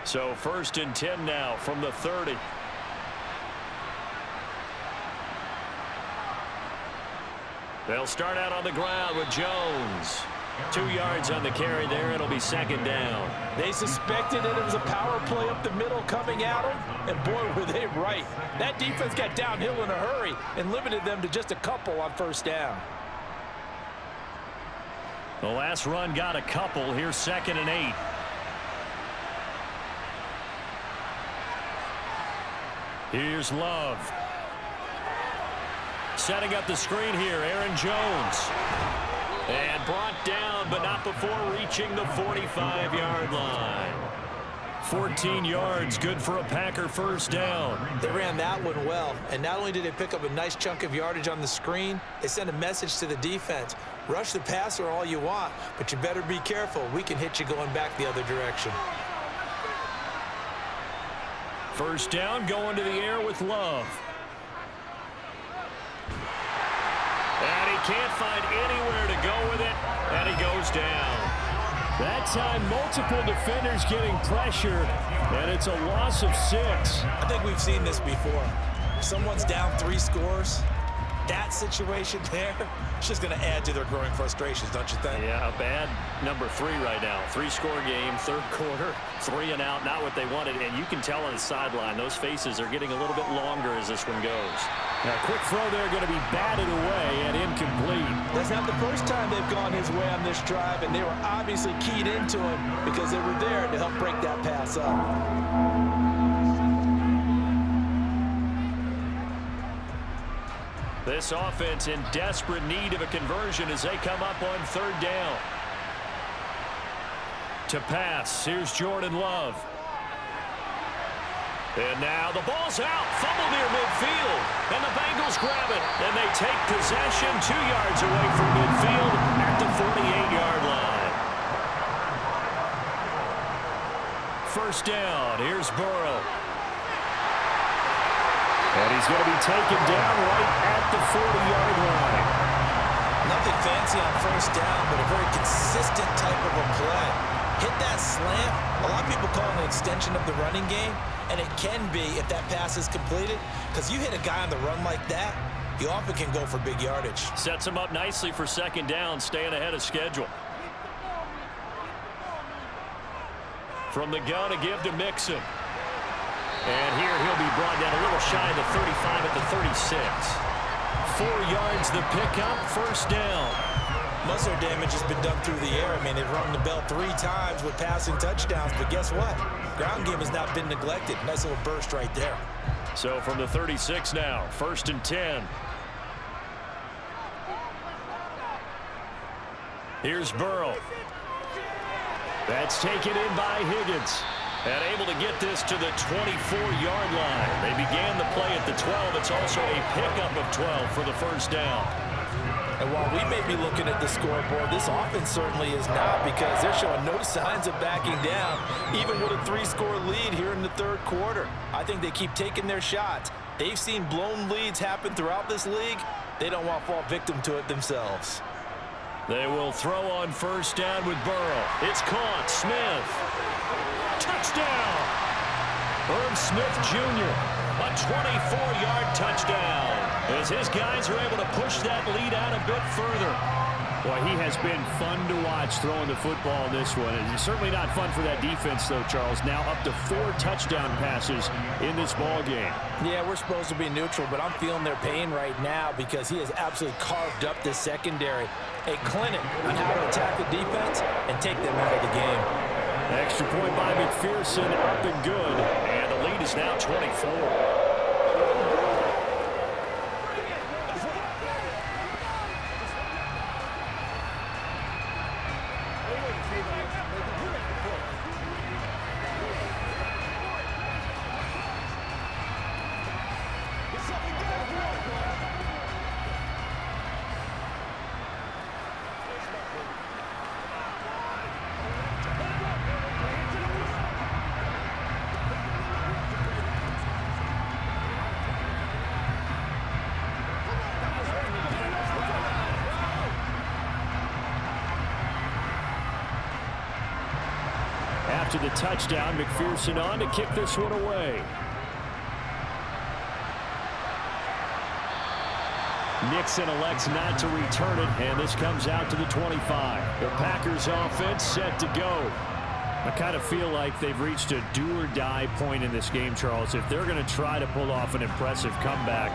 So 1st and 10 now from the 30. They'll start out on the ground with Jones. 2 yards on the carry there. It'll be 2nd down. They suspected that it was a power play up the middle coming at them, and boy, were they right. That defense got downhill in a hurry and limited them to just a couple on 1st down. The last run got a couple. Here's 2nd and 8. Here's Love. Setting up the screen here, Aaron Jones. And brought down, but not before reaching the 45-yard line. 14 yards, good for a Packer 1st down. They ran that one well, and not only did they pick up a nice chunk of yardage on the screen, they sent a message to the defense. Rush the passer all you want, but you better be careful. We can hit you going back the other direction. 1st down, going to the air with Love. And he can't find anywhere to go with it, and he goes down. That time, multiple defenders getting pressure, and it's a loss of 6. I think we've seen this before. Someone's down 3 scores. That situation there, it's just going to add to their growing frustrations, don't you think? Yeah, a bad number 3 right now. 3-score game, 3rd quarter, 3 and out, not what they wanted. And you can tell on the sideline, those faces are getting a little bit longer as this one goes. Now, quick throw there, going to be batted away and incomplete. That's not the first time they've gone his way on this drive, and they were obviously keyed into him because they were there to help break that pass up. This offense in desperate need of a conversion as they come up on 3rd down. To pass, here's Jordan Love. And now the ball's out, fumble near midfield, and the Bengals grab it, and they take possession 2 yards away from midfield at the 48-yard line. 1st down, here's Burrow. And he's going to be taken down right at the 40-yard line. Nothing fancy on 1st down, but a very consistent type of a play. Hit that slant. A lot of people call it an extension of the running game, and it can be if that pass is completed, because you hit a guy on the run like that, you often can go for big yardage. Sets him up nicely for 2nd down, staying ahead of schedule. From the gun, a give to Mixon. And here he'll be brought down a little just shy of the 35 at the 36. 4 yards the pickup, first down. Muscle damage has been done through the air. I mean, they've rung the bell 3 times with passing touchdowns, but guess what? Ground game has not been neglected. Nice little burst right there. So from the 36 now, 1st and 10. Here's Burrow. That's taken in by Higgins. And able to get this to the 24-yard line. They began the play at the 12. It's also a pickup of 12 for the first down. And while we may be looking at the scoreboard, this offense certainly is not, because they're showing no signs of backing down, even with a 3-score lead here in the 3rd quarter. I think they keep taking their shots. They've seen blown leads happen throughout this league. They don't want to fall victim to it themselves. They will throw on first down with Burrow. It's caught. Smith. Touchdown. Herb Smith Jr. A 24-yard touchdown. As his guys are able to push that lead out a bit further. Boy, he has been fun to watch throwing the football in this one. It's certainly not fun for that defense, though, Charles. Now up to 4 touchdown passes in this ball game. Yeah, we're supposed to be neutral, but I'm feeling their pain right now because he has absolutely carved up this secondary. A clinic on how to attack the defense and take them out of the game. Extra point by McPherson, up and good. And the lead is now 24. After the touchdown, McPherson on to kick this one away. Nixon elects not to return it, and this comes out to the 25. The Packers offense set to go. I kind of feel like they've reached a do-or-die point in this game, Charles. If they're going to try to pull off an impressive comeback,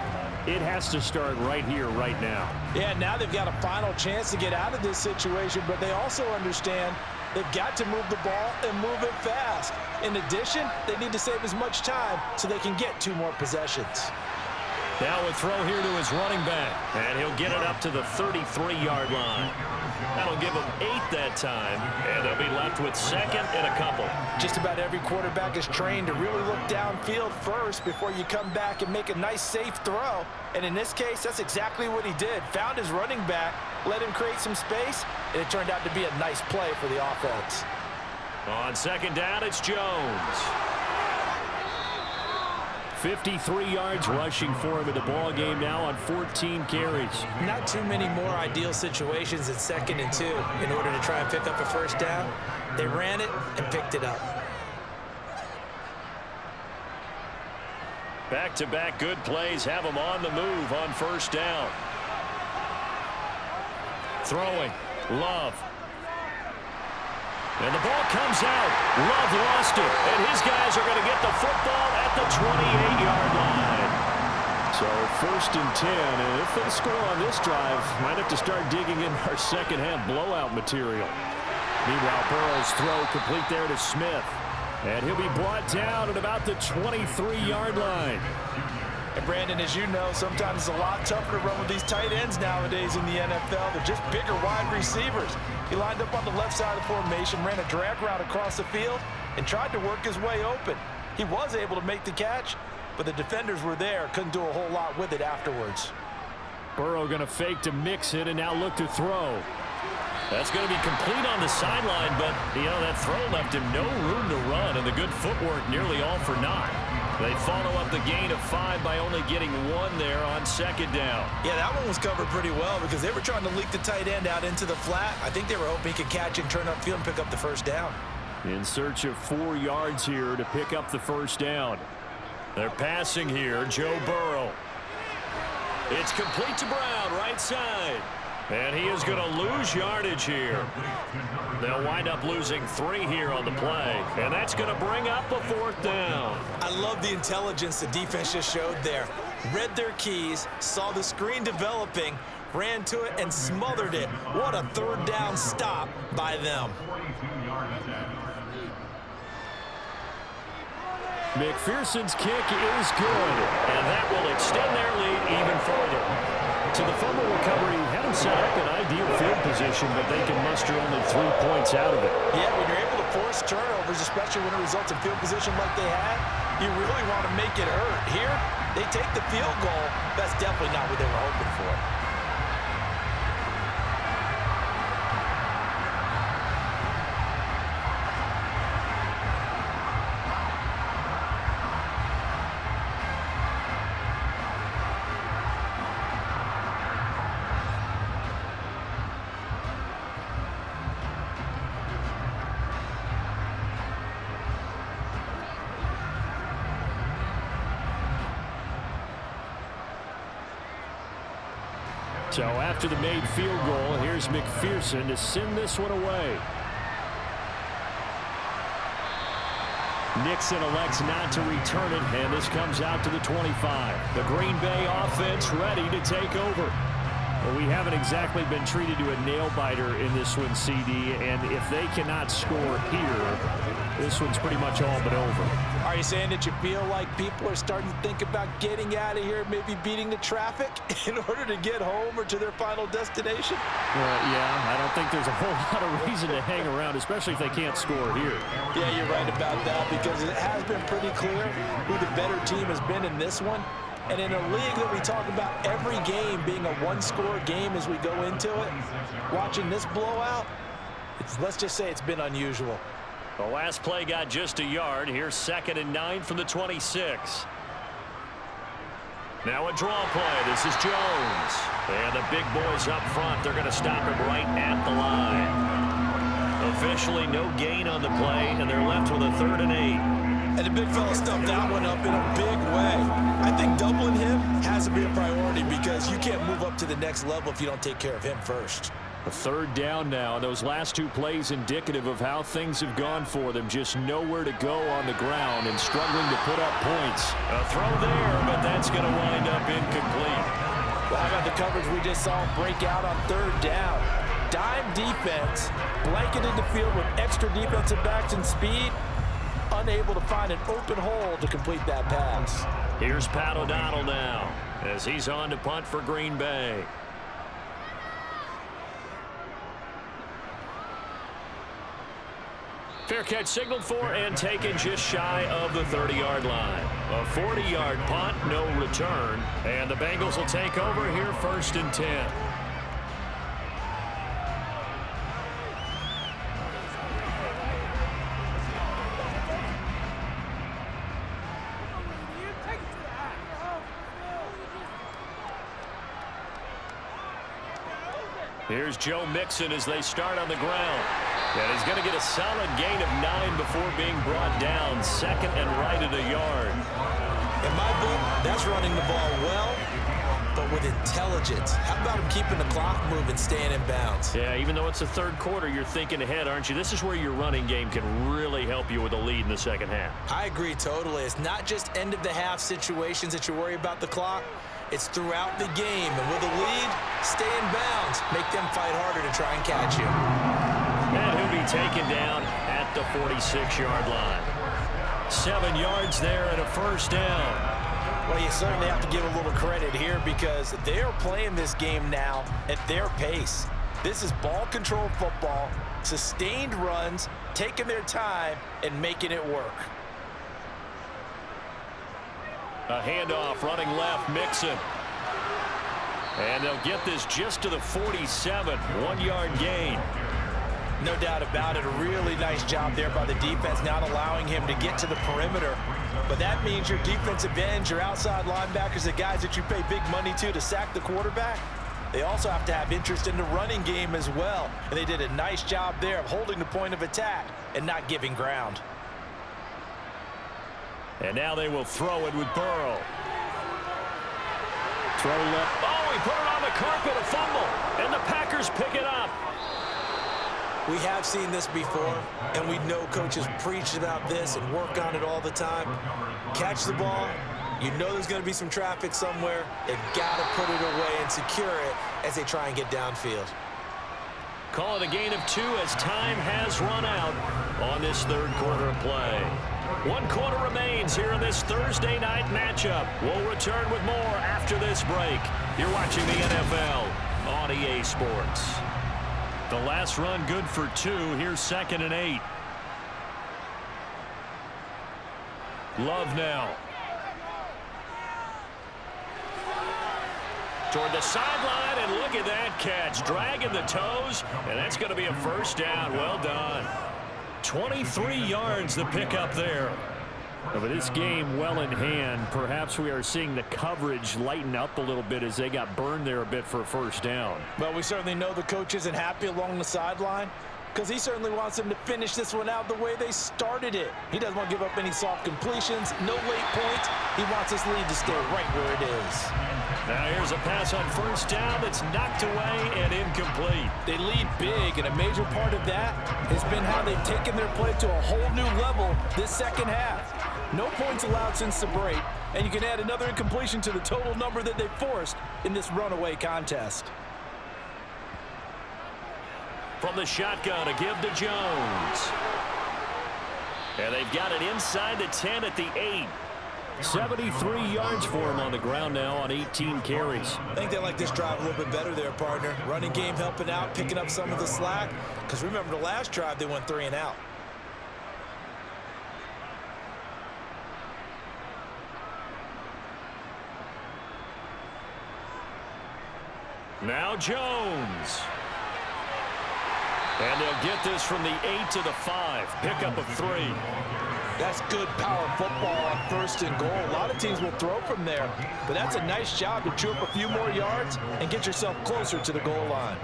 it has to start right here, right now. Yeah, now they've got a final chance to get out of this situation, but they also understand they've got to move the ball and move it fast. In addition, they need to save as much time so they can get 2 more possessions. Now a throw here to his running back, and he'll get it up to the 33-yard line. That'll give him 8 that time, and they'll be left with 2nd and a couple. Just about every quarterback is trained to really look downfield first before you come back and make a nice, safe throw. And in this case, that's exactly what he did. Found his running back, let him create some space, and it turned out to be a nice play for the offense. On 2nd down, it's Jones. 53 yards rushing for him in the ball game now on 14 carries. Not too many more ideal situations in 2nd and 2 in order to try and pick up a first down. They ran it and picked it up. Back-to-back good plays have him on the move on first down. Throwing. Love. And the ball comes out. Love lost it. And his guys are going to get the football at the 28-yard line. So 1st and 10. And if they score on this drive, might have to start digging in our second-half blowout material. Meanwhile, Burrow's throw complete there to Smith. And he'll be brought down at about the 23-yard line. And Brandon, as you know, sometimes it's a lot tougher to run with these tight ends nowadays in the NFL. They're just bigger wide receivers. He lined up on the left side of the formation, ran a drag route across the field, and tried to work his way open. He was able to make the catch, but the defenders were there, couldn't do a whole lot with it afterwards. Burrow going to fake to mix it and now look to throw. That's going to be complete on the sideline, but, that throw left him no room to run, and the good footwork nearly all for naught. They follow up the gain of 5 by only getting 1 there on 2nd down. Yeah, that one was covered pretty well because they were trying to leak the tight end out into the flat. I think they were hoping he could catch and turn upfield and pick up the first down. In search of 4 yards here to pick up the first down. They're passing here, Joe Burrow. It's complete to Brown, right side. And he is going to lose yardage here. They'll wind up losing 3 here on the play. And that's going to bring up a 4th down. I love the intelligence the defense just showed there. Read their keys, saw the screen developing, ran to it, and smothered it. What a 3rd down stop by them. McPherson's kick is good, and that will extend their lead even further. To the fumble recovery, had them set up in ideal field position, but they can muster only 3 points out of it. Yeah, when you're able to force turnovers, especially when it results in field position like they had, you really want to make it hurt. Here, they take the field goal. That's definitely not what they were hoping for. So after the made field goal, here's McPherson to send this one away. Nixon elects not to return it, and this comes out to the 25. The Green Bay offense ready to take over. Well, we haven't exactly been treated to a nail-biter in this one, CD, and if they cannot score here, this one's pretty much all but over. Are you saying that you feel like people are starting to think about getting out of here, maybe beating the traffic in order to get home or to their final destination? Yeah, I don't think there's a whole lot of reason to hang around, especially if they can't score here. Yeah, you're right about that, because it has been pretty clear who the better team has been in this one. And in a league that we talk about every game being a one-score game as we go into it, watching this blowout, let's just say it's been unusual. The last play got just a yard. Here's 2nd and 9 from the 26. Now a draw play. This is Jones. And the big boys up front, they're going to stop him right at the line. Officially no gain on the play, and they're left with a 3rd and 8. And the big fella stuffed that one up in a big way. I think doubling him has to be a priority, because you can't move up to the next level if you don't take care of him first. A 3rd down now. Those last 2 plays indicative of how things have gone for them. Just nowhere to go on the ground and struggling to put up points. A throw there, but that's going to wind up incomplete. Well, how about the coverage we just saw break out on 3rd down? Dime defense, blanketed the field with extra defensive backs and speed, unable to find an open hole to complete that pass. Here's Pat O'Donnell now as he's on to punt for Green Bay. Fair catch signaled for and taken just shy of the 30-yard line. A 40-yard punt, no return, and the Bengals will take over here 1st and 10. Here's Joe Mixon as they start on the ground. And he's going to get a solid gain of 9 before being brought down. 2nd and right at a yard. In my book, that's running the ball well, but with intelligence. How about him keeping the clock moving, staying in bounds? Yeah, even though it's the 3rd quarter, you're thinking ahead, aren't you? This is where your running game can really help you with a lead in the 2nd half. I agree totally. It's not just end-of-the-half situations that you worry about the clock. It's throughout the game. And with a lead, stay in bounds. Make them fight harder to try and catch you. And he'll be taken down at the 46-yard line. 7 yards there and a 1st down. Well, you certainly have to give a little credit here, because they are playing this game now at their pace. This is ball control football, sustained runs, taking their time, and making it work. A handoff running left, Mixon. And they'll get this just to the 47, 1-yard gain. No doubt about it. A really nice job there by the defense, not allowing him to get to the perimeter. But that means your defensive ends, your outside linebackers, the guys that you pay big money to sack the quarterback, they also have to have interest in the running game as well. And they did a nice job there of holding the point of attack and not giving ground. And now they will throw it with Burrow. Throw left. Oh, he put it on the carpet, a fumble, and the Packers pick it up. We have seen this before, and we know coaches preach about this and work on it all the time. Catch the ball. You know there's going to be some traffic somewhere. They've got to put it away and secure it as they try and get downfield. Call it a gain of 2 as time has run out on this third quarter of play. 1 quarter remains here in this Thursday night matchup. We'll return with more after this break. You're watching the NFL on EA Sports. The last run good for 2. Here's 2nd and 8. Love now. Toward the sideline, and look at that catch. Dragging the toes, and that's going to be a first down. Well done. 23 yards the pickup there. But this game well in hand. Perhaps we are seeing the coverage lighten up a little bit as they got burned there a bit for a first down. Well, we certainly know the coach isn't happy along the sideline because he certainly wants them to finish this one out the way they started it. He doesn't want to give up any soft completions, no late points. He wants this lead to stay right where it is. Now here's a pass on first down that's knocked away and incomplete. They lead big, and a major part of that has been how they've taken their play to a whole new level this second half. No points allowed since the break, and you can add another incompletion to the total number that they forced in this runaway contest. From the shotgun, a give to Jones. And they've got it inside the 10 at the 8. 73 yards for him on the ground now on 18 carries. I think they like this drive a little bit better there, partner. Running game helping out, picking up some of the slack. Because remember, the last drive, they went 3 and out. Now Jones. And they'll get this from the 8 to the 5. Pickup of 3. That's good power football on 1st and goal. A lot of teams will throw from there, but that's a nice job to chew up a few more yards and get yourself closer to the goal line.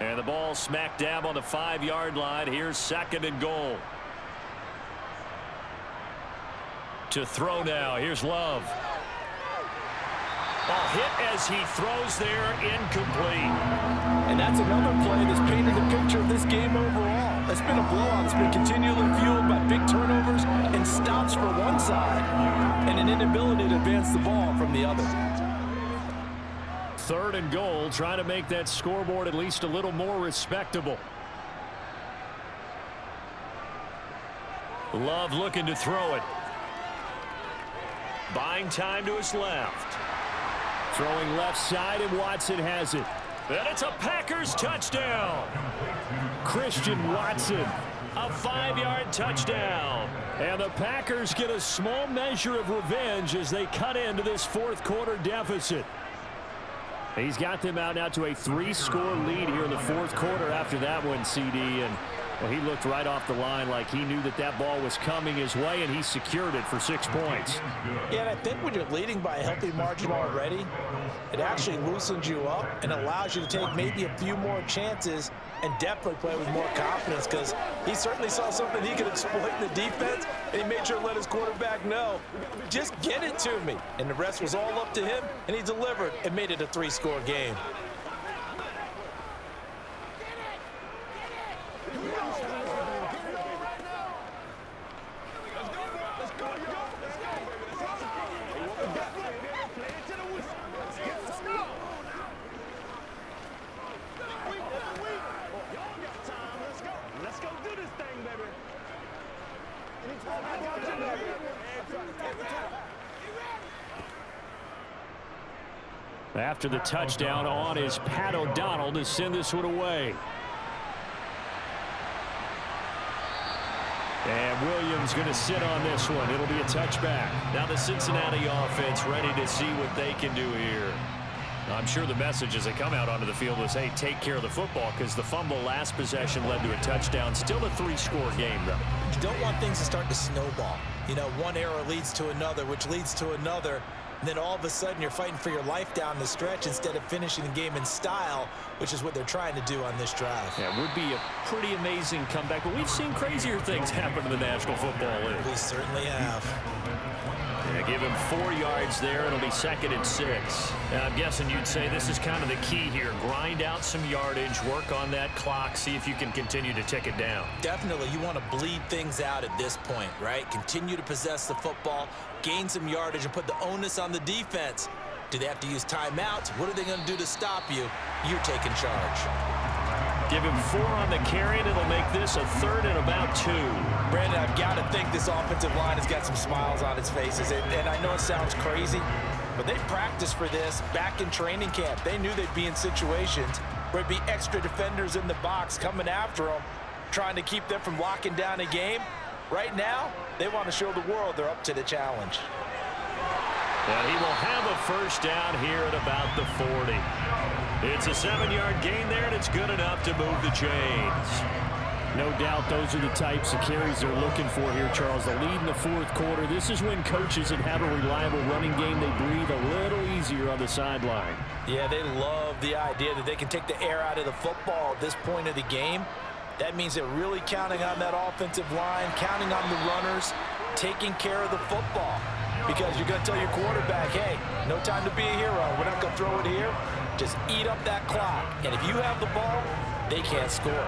And the ball smack dab on the 5-yard line. Here's 2nd and goal. To throw now. Here's Love. Ball hit as he throws there, incomplete. And that's another play that's painted the picture of this game overall. It's been a blowout. It's been continually fueled by big turnovers and stops for one side and an inability to advance the ball from the other. 3rd and goal, trying to make that scoreboard at least a little more respectable. Love looking to throw it. Buying time to his left. Throwing left side, and Watson has it. And it's a Packers touchdown. Christian Watson. A 5-yard touchdown. And the Packers get a small measure of revenge as they cut into this 4th quarter deficit. He's got them out now to a 3-score lead here in the 4th quarter after that one, CD. And well, he looked right off the line like he knew that that ball was coming his way, and he secured it for 6 points. Yeah, and I think when you're leading by a healthy margin already, it actually loosens you up and allows you to take maybe a few more chances and definitely play with more confidence because he certainly saw something he could exploit in the defense, and he made sure to let his quarterback know, just get it to me. And the rest was all up to him, and he delivered and made it a 3-score game. After the touchdown on is Pat O'Donnell to send this one away. And Williams going to sit on this one. It'll be a touchback. Now the Cincinnati offense ready to see what they can do here. I'm sure the message as they come out onto the field was, hey, take care of the football, because the fumble last possession led to a touchdown. Still a 3-score game, though. You don't want things to start to snowball. You know, one error leads to another, which leads to another. And then all of a sudden you're fighting for your life down the stretch instead of finishing the game in style, which is what they're trying to do on this drive. Yeah, it would be a pretty amazing comeback, but we've seen crazier things happen in the National Football League. We certainly have. Yeah, give him 4 yards there. It'll be 2nd and 6. Now, I'm guessing you'd say this is kind of the key here. Grind out some yardage, work on that clock, see if you can continue to tick it down. Definitely, you want to bleed things out at this point, right? Continue to possess the football, gain some yardage, and put the onus on the defense. Do they have to use timeouts? What are they going to do to stop you? You're taking charge. Give him 4 on the carry, and it'll make this a 3rd and about 2. Brandon, I've got to think this offensive line has got some smiles on its faces. And I know it sounds crazy, but they practiced for this back in training camp. They knew they'd be in situations where it'd be extra defenders in the box coming after them, trying to keep them from locking down a game. Right now, they want to show the world they're up to the challenge. And he will have a 1st down here at about the 40. It's a 7-yard gain there, and it's good enough to move the chains. No doubt those are the types of carries they're looking for here, Charles. The lead in the 4th quarter. This is when coaches that have a reliable running game, they breathe a little easier on the sideline. Yeah, they love the idea that they can take the air out of the football at this point of the game. That means they're really counting on that offensive line, counting on the runners, taking care of the football. Because you're going to tell your quarterback, hey, no time to be a hero. We're not going to throw it here. Just eat up that clock. And if you have the ball, they can't score.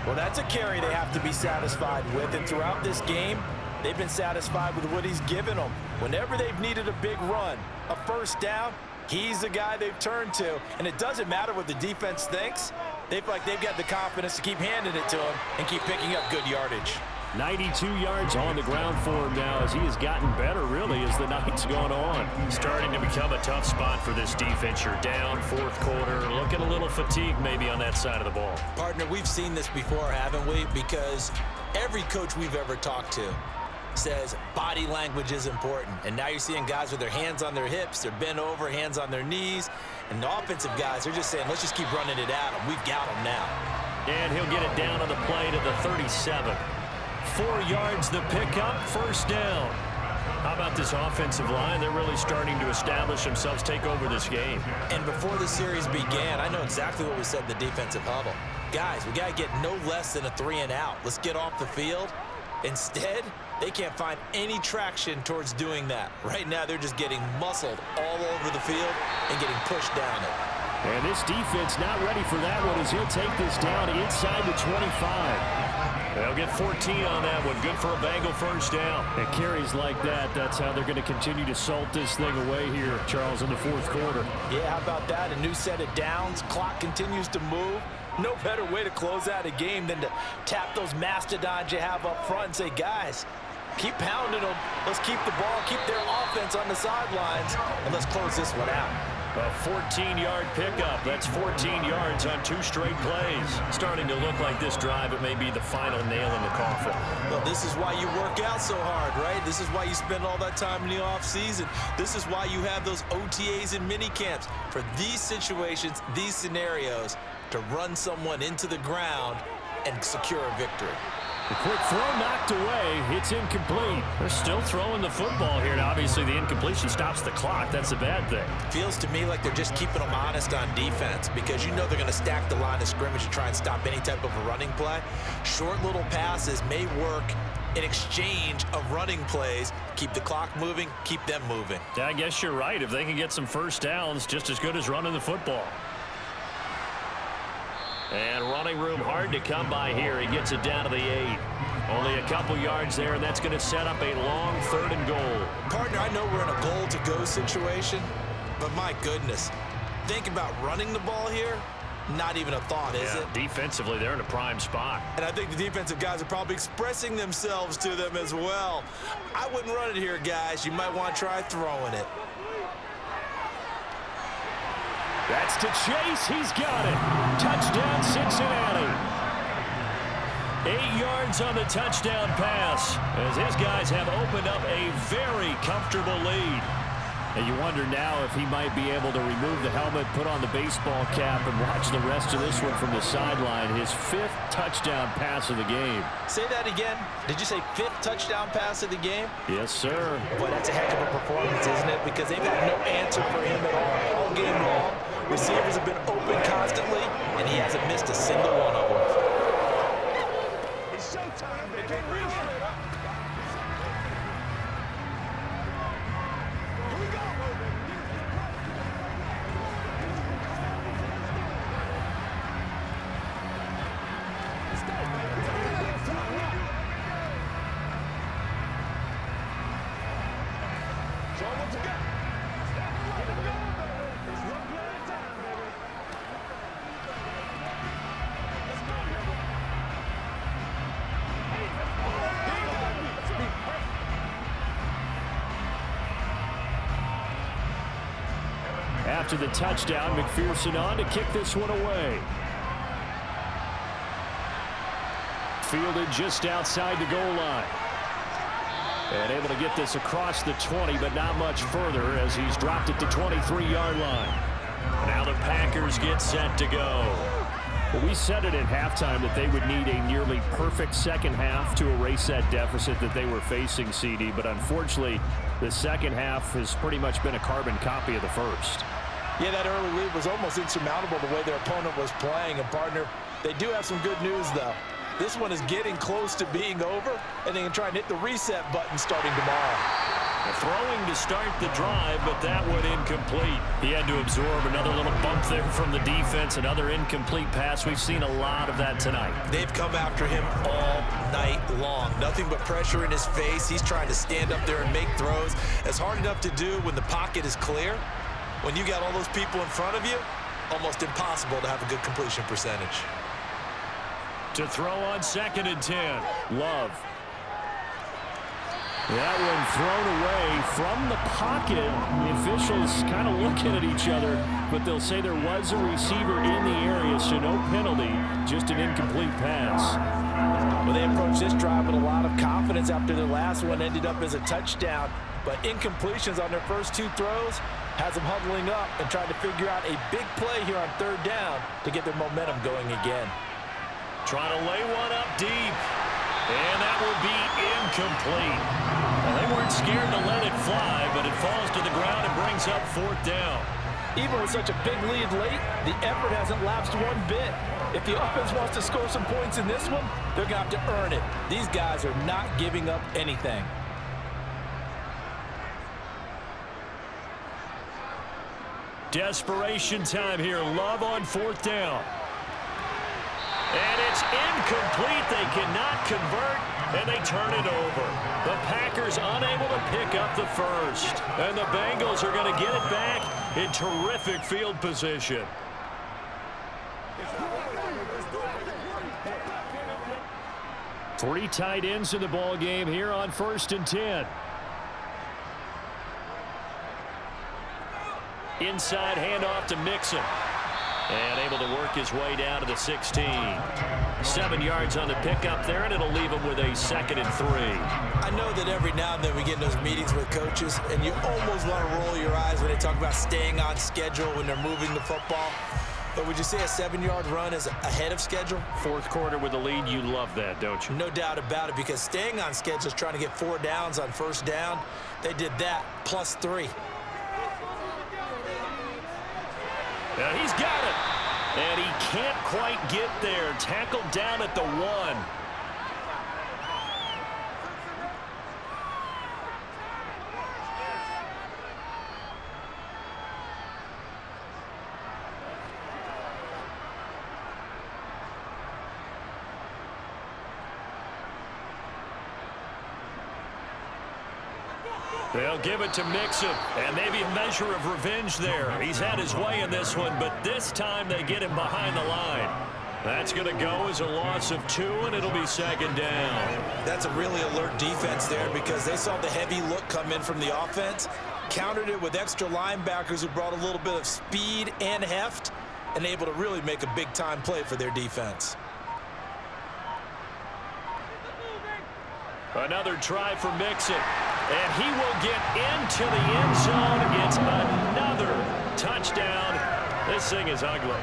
Well, that's a carry they have to be satisfied with. And throughout this game, they've been satisfied with what he's given them. Whenever they've needed a big run, a 1st down, he's the guy they've turned to. And it doesn't matter what the defense thinks. They feel like they've got the confidence to keep handing it to him and keep picking up good yardage. 92 yards on the ground for him now as he has gotten better, really, as the night's gone on. Starting to become a tough spot for this defense. You're down 4th quarter, looking a little fatigued maybe on that side of the ball. Partner, we've seen this before, haven't we? Because every coach we've ever talked to says body language is important. And now you're seeing guys with their hands on their hips, they're bent over, hands on their knees. And the offensive guys are just saying, let's just keep running it at them. We've got them now. And he'll get it down on the play to the 37. 4 yards the pickup, 1st down. How about this offensive line? They're really starting to establish themselves, take over this game. And before the series began, I know exactly what we said in the defensive huddle. Guys, we got to get no less than a 3 and out. Let's get off the field. Instead, they can't find any traction towards doing that. Right now, they're just getting muscled all over the field and getting pushed down it. And this defense not ready for that one as he'll take this down inside the 25. They'll get 14 on that one. Good for a Bengal 1st down. And carries like that, that's how they're going to continue to salt this thing away here, Charles, in the 4th quarter. Yeah, how about that? A new set of downs. Clock continues to move. No better way to close out a game than to tap those mastodons you have up front and say, guys, keep pounding them. Let's keep the ball, keep their offense on the sidelines, and let's close this one out. A 14-yard pickup. That's 14 yards on 2 straight plays. Starting to look like this drive, it may be the final nail in the coffin. Well, this is why you work out so hard, right? This is why you spend all that time in the offseason. This is why you have those OTAs and mini camps. For these situations, these scenarios, to run someone into the ground and secure a victory. The quick throw knocked away. It's incomplete. They're still throwing the football here. Now, obviously, the incompletion stops the clock. That's a bad thing. Feels to me like they're just keeping them honest on defense because you know they're going to stack the line of scrimmage to try and stop any type of a running play. Short little passes may work in exchange of running plays. Keep the clock moving, keep them moving. Yeah, I guess you're right. If they can get some 1st downs, just as good as running the football. And running room hard to come by here. He gets it down to the 8. Only a couple yards there, and that's going to set up a long 3rd and goal. Partner, I know we're in a goal-to-go situation, but my goodness, think about running the ball here. Not even a thought, is it? Defensively, they're in a prime spot. And I think the defensive guys are probably expressing themselves to them as well. I wouldn't run it here, guys. You might want to try throwing it. That's to Chase. He's got it. Touchdown, Cincinnati. 8 yards on the touchdown pass as his guys have opened up a very comfortable lead. And you wonder now if he might be able to remove the helmet, put on the baseball cap, and watch the rest of this one from the sideline. His 5th touchdown pass of the game. Say that again. Did you say 5th touchdown pass of the game? Yes, sir. Boy, that's a heck of a performance, isn't it? Because they've got no answer for him at all game long. Receivers have been open constantly, and he hasn't missed a single one of them. It's showtime. They can't reach it. what you got. Get it going, baby. It's one play at a time, baby. Let's go, baby. Hey, let's go. After the touchdown, McPherson on to kick this one away. Fielded just outside the goal line. And able to get this across the 20, but not much further as he's dropped it to 23-yard line. Now the Packers get set to go. Well, we said it at halftime that they would need a nearly perfect second half to erase that deficit that they were facing, CD. But unfortunately, the second half has pretty much been a carbon copy of the first. Yeah, that early lead was almost insurmountable the way their opponent was playing. And, partner, they do have some good news, though. This one is getting close to being over, and they can try and hit the reset button starting tomorrow. Throwing to start the drive, but that one incomplete. He had to absorb another little bump there from the defense, another incomplete pass. We've seen a lot of that tonight. They've come after him all night long. Nothing but pressure in his face. He's trying to stand up there and make throws. It's hard enough to do when the pocket is clear. When you got all those people in front of you, almost impossible to have a good completion percentage. To throw on 2nd and 10. Love. That one thrown away from the pocket. The officials kind of looking at each other, but they'll say there was a receiver in the area, so no penalty, just an incomplete pass. Well, they approached this drive with a lot of confidence after their last one ended up as a touchdown, but incompletions on their first two throws has them huddling up and trying to figure out a big play here on 3rd down to get their momentum going again. Trying to lay one up deep. And that will be incomplete. Well, they weren't scared to let it fly, but it falls to the ground and brings up 4th down. Even with such a big lead late, the effort hasn't lapsed one bit. If the offense wants to score some points in this one, they're going to have to earn it. These guys are not giving up anything. Desperation time here. Love on 4th down. And it's incomplete. They cannot convert, and they turn it over. The Packers unable to pick up the first. And the Bengals are going to get it back in terrific field position. Three tight ends in the ball game here on 1st and 10. Inside handoff to Mixon. And able to work his way down to the 16. 7 yards on the pickup there, and it'll leave him with a 2nd and 3. I know that every now and then we get in those meetings with coaches, and you almost want to roll your eyes when they talk about staying on schedule when they're moving the football. But would you say a 7-yard run is ahead of schedule? 4th quarter with the lead, you love that, don't you? No doubt about it, because staying on schedule is trying to get 4 downs on 1st down. They did that, plus 3. Now he's got it. And he can't quite get there. Tackled down at the 1. They'll give it to Mixon, and maybe a measure of revenge there. He's had his way in this one, but this time they get him behind the line. That's going to go as a loss of 2, and it'll be 2nd down. That's a really alert defense there because they saw the heavy look come in from the offense, countered it with extra linebackers who brought a little bit of speed and heft, and able to really make a big-time play for their defense. Another try for Mixon. And he will get into the end zone. It's another touchdown. This thing is ugly.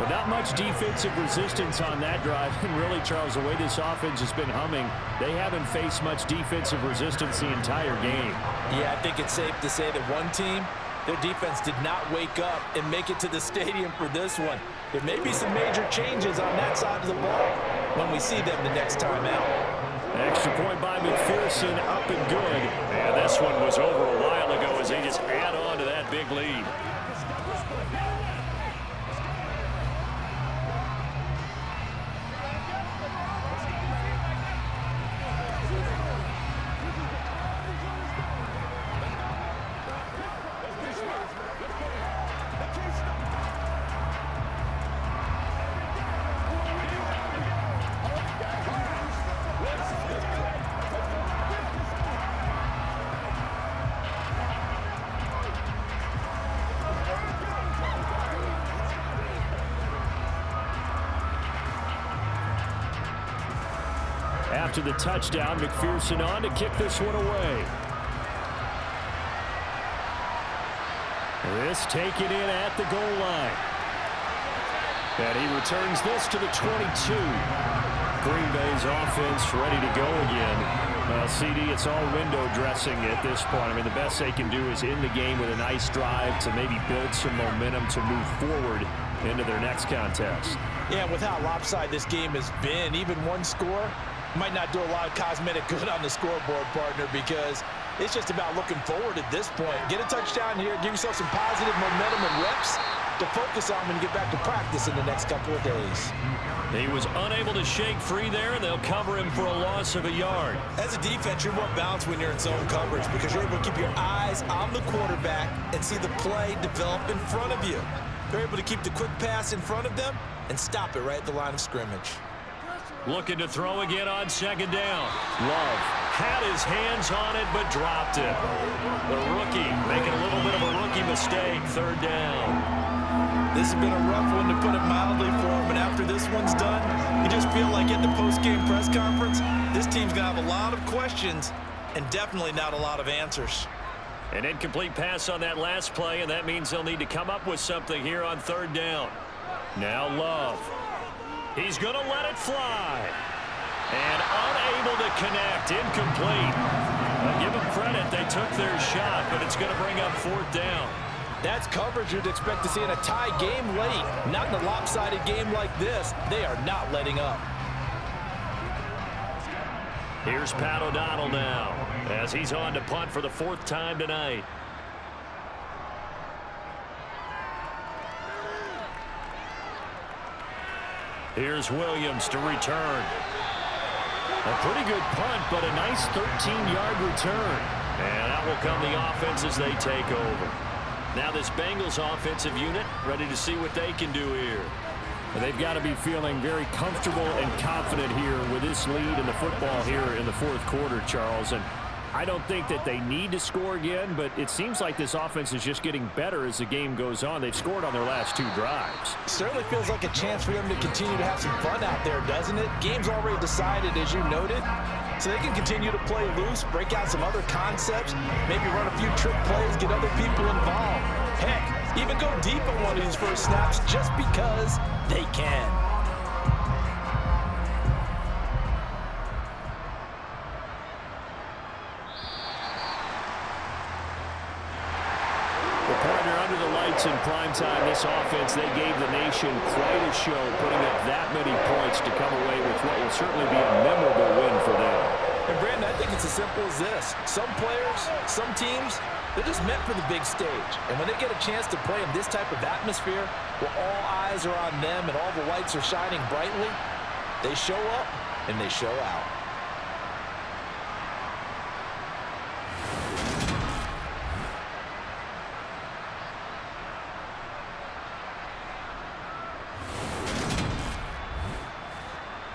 But not much defensive resistance on that drive. And really, Charles, the way this offense has been humming, they haven't faced much defensive resistance the entire game. Yeah, I think it's safe to say that one team, their defense did not wake up and make it to the stadium for this one. There may be some major changes on that side of the ball when we see them the next time out. Extra point by McPherson, up and good. And this one was over a while ago as they just add on to that big lead. after the touchdown. McPherson on to kick this one away. This taken in at the goal line. And he returns this to the 22. Green Bay's offense ready to go again. CD, it's all window dressing at this point. I mean, the best they can do is end the game with a nice drive to maybe build some momentum to move forward into their next contest. Yeah, with how lopsided this game has been, even one score might not do a lot of cosmetic good on the scoreboard, partner, because it's just about looking forward at this point. Get a touchdown here, give yourself some positive momentum and reps to focus on when you get back to practice in the next couple of days. He was unable to shake free there, and they'll cover him for a loss of a yard. As a defense, you're more balanced when you're in zone coverage because you're able to keep your eyes on the quarterback and see the play develop in front of you. They're able to keep the quick pass in front of them and stop it right at the line of scrimmage. Looking to throw again on second down. Love had his hands on it but dropped it. The rookie making a little bit of a rookie mistake, third down. This has been a rough one, to put it mildly, for him. And after this one's done, you just feel like at the post-game press conference, this team's going to have a lot of questions and definitely not a lot of answers. An incomplete pass on that last play, and that means they'll need to come up with something here on third down. Now Love. He's going to let it fly. And unable to connect. Incomplete. Give them credit. They took their shot, but it's going to bring up fourth down. That's coverage you'd expect to see in a tie game late. Not in a lopsided game like this. They are not letting up. Here's Pat O'Donnell now as he's on to punt for the fourth time tonight. Here's Williams to return. A pretty good punt, but a nice 13-yard return. And out will come the offense as they take over. Now this Bengals offensive unit ready to see what they can do here. And they've got to be feeling very comfortable and confident here with this lead in the football here in the fourth quarter, Charles. And I don't think that they need to score again, but it seems like this offense is just getting better as the game goes on. They've scored on their last two drives. Certainly feels like a chance for them to continue to have some fun out there, doesn't it? Game's already decided, as you noted. So they can continue to play loose, break out some other concepts, maybe run a few trick plays, get other people involved. Heck, even go deep on one of these first snaps just because they can. In prime time, this offense, they gave the nation quite a show, putting up that many points to come away with what will certainly be a memorable win for them. And Brandon, I think it's as simple as this. Some players, some teams, they're just meant for the big stage. And when they get a chance to play in this type of atmosphere, where all eyes are on them and all the lights are shining brightly, they show up and they show out.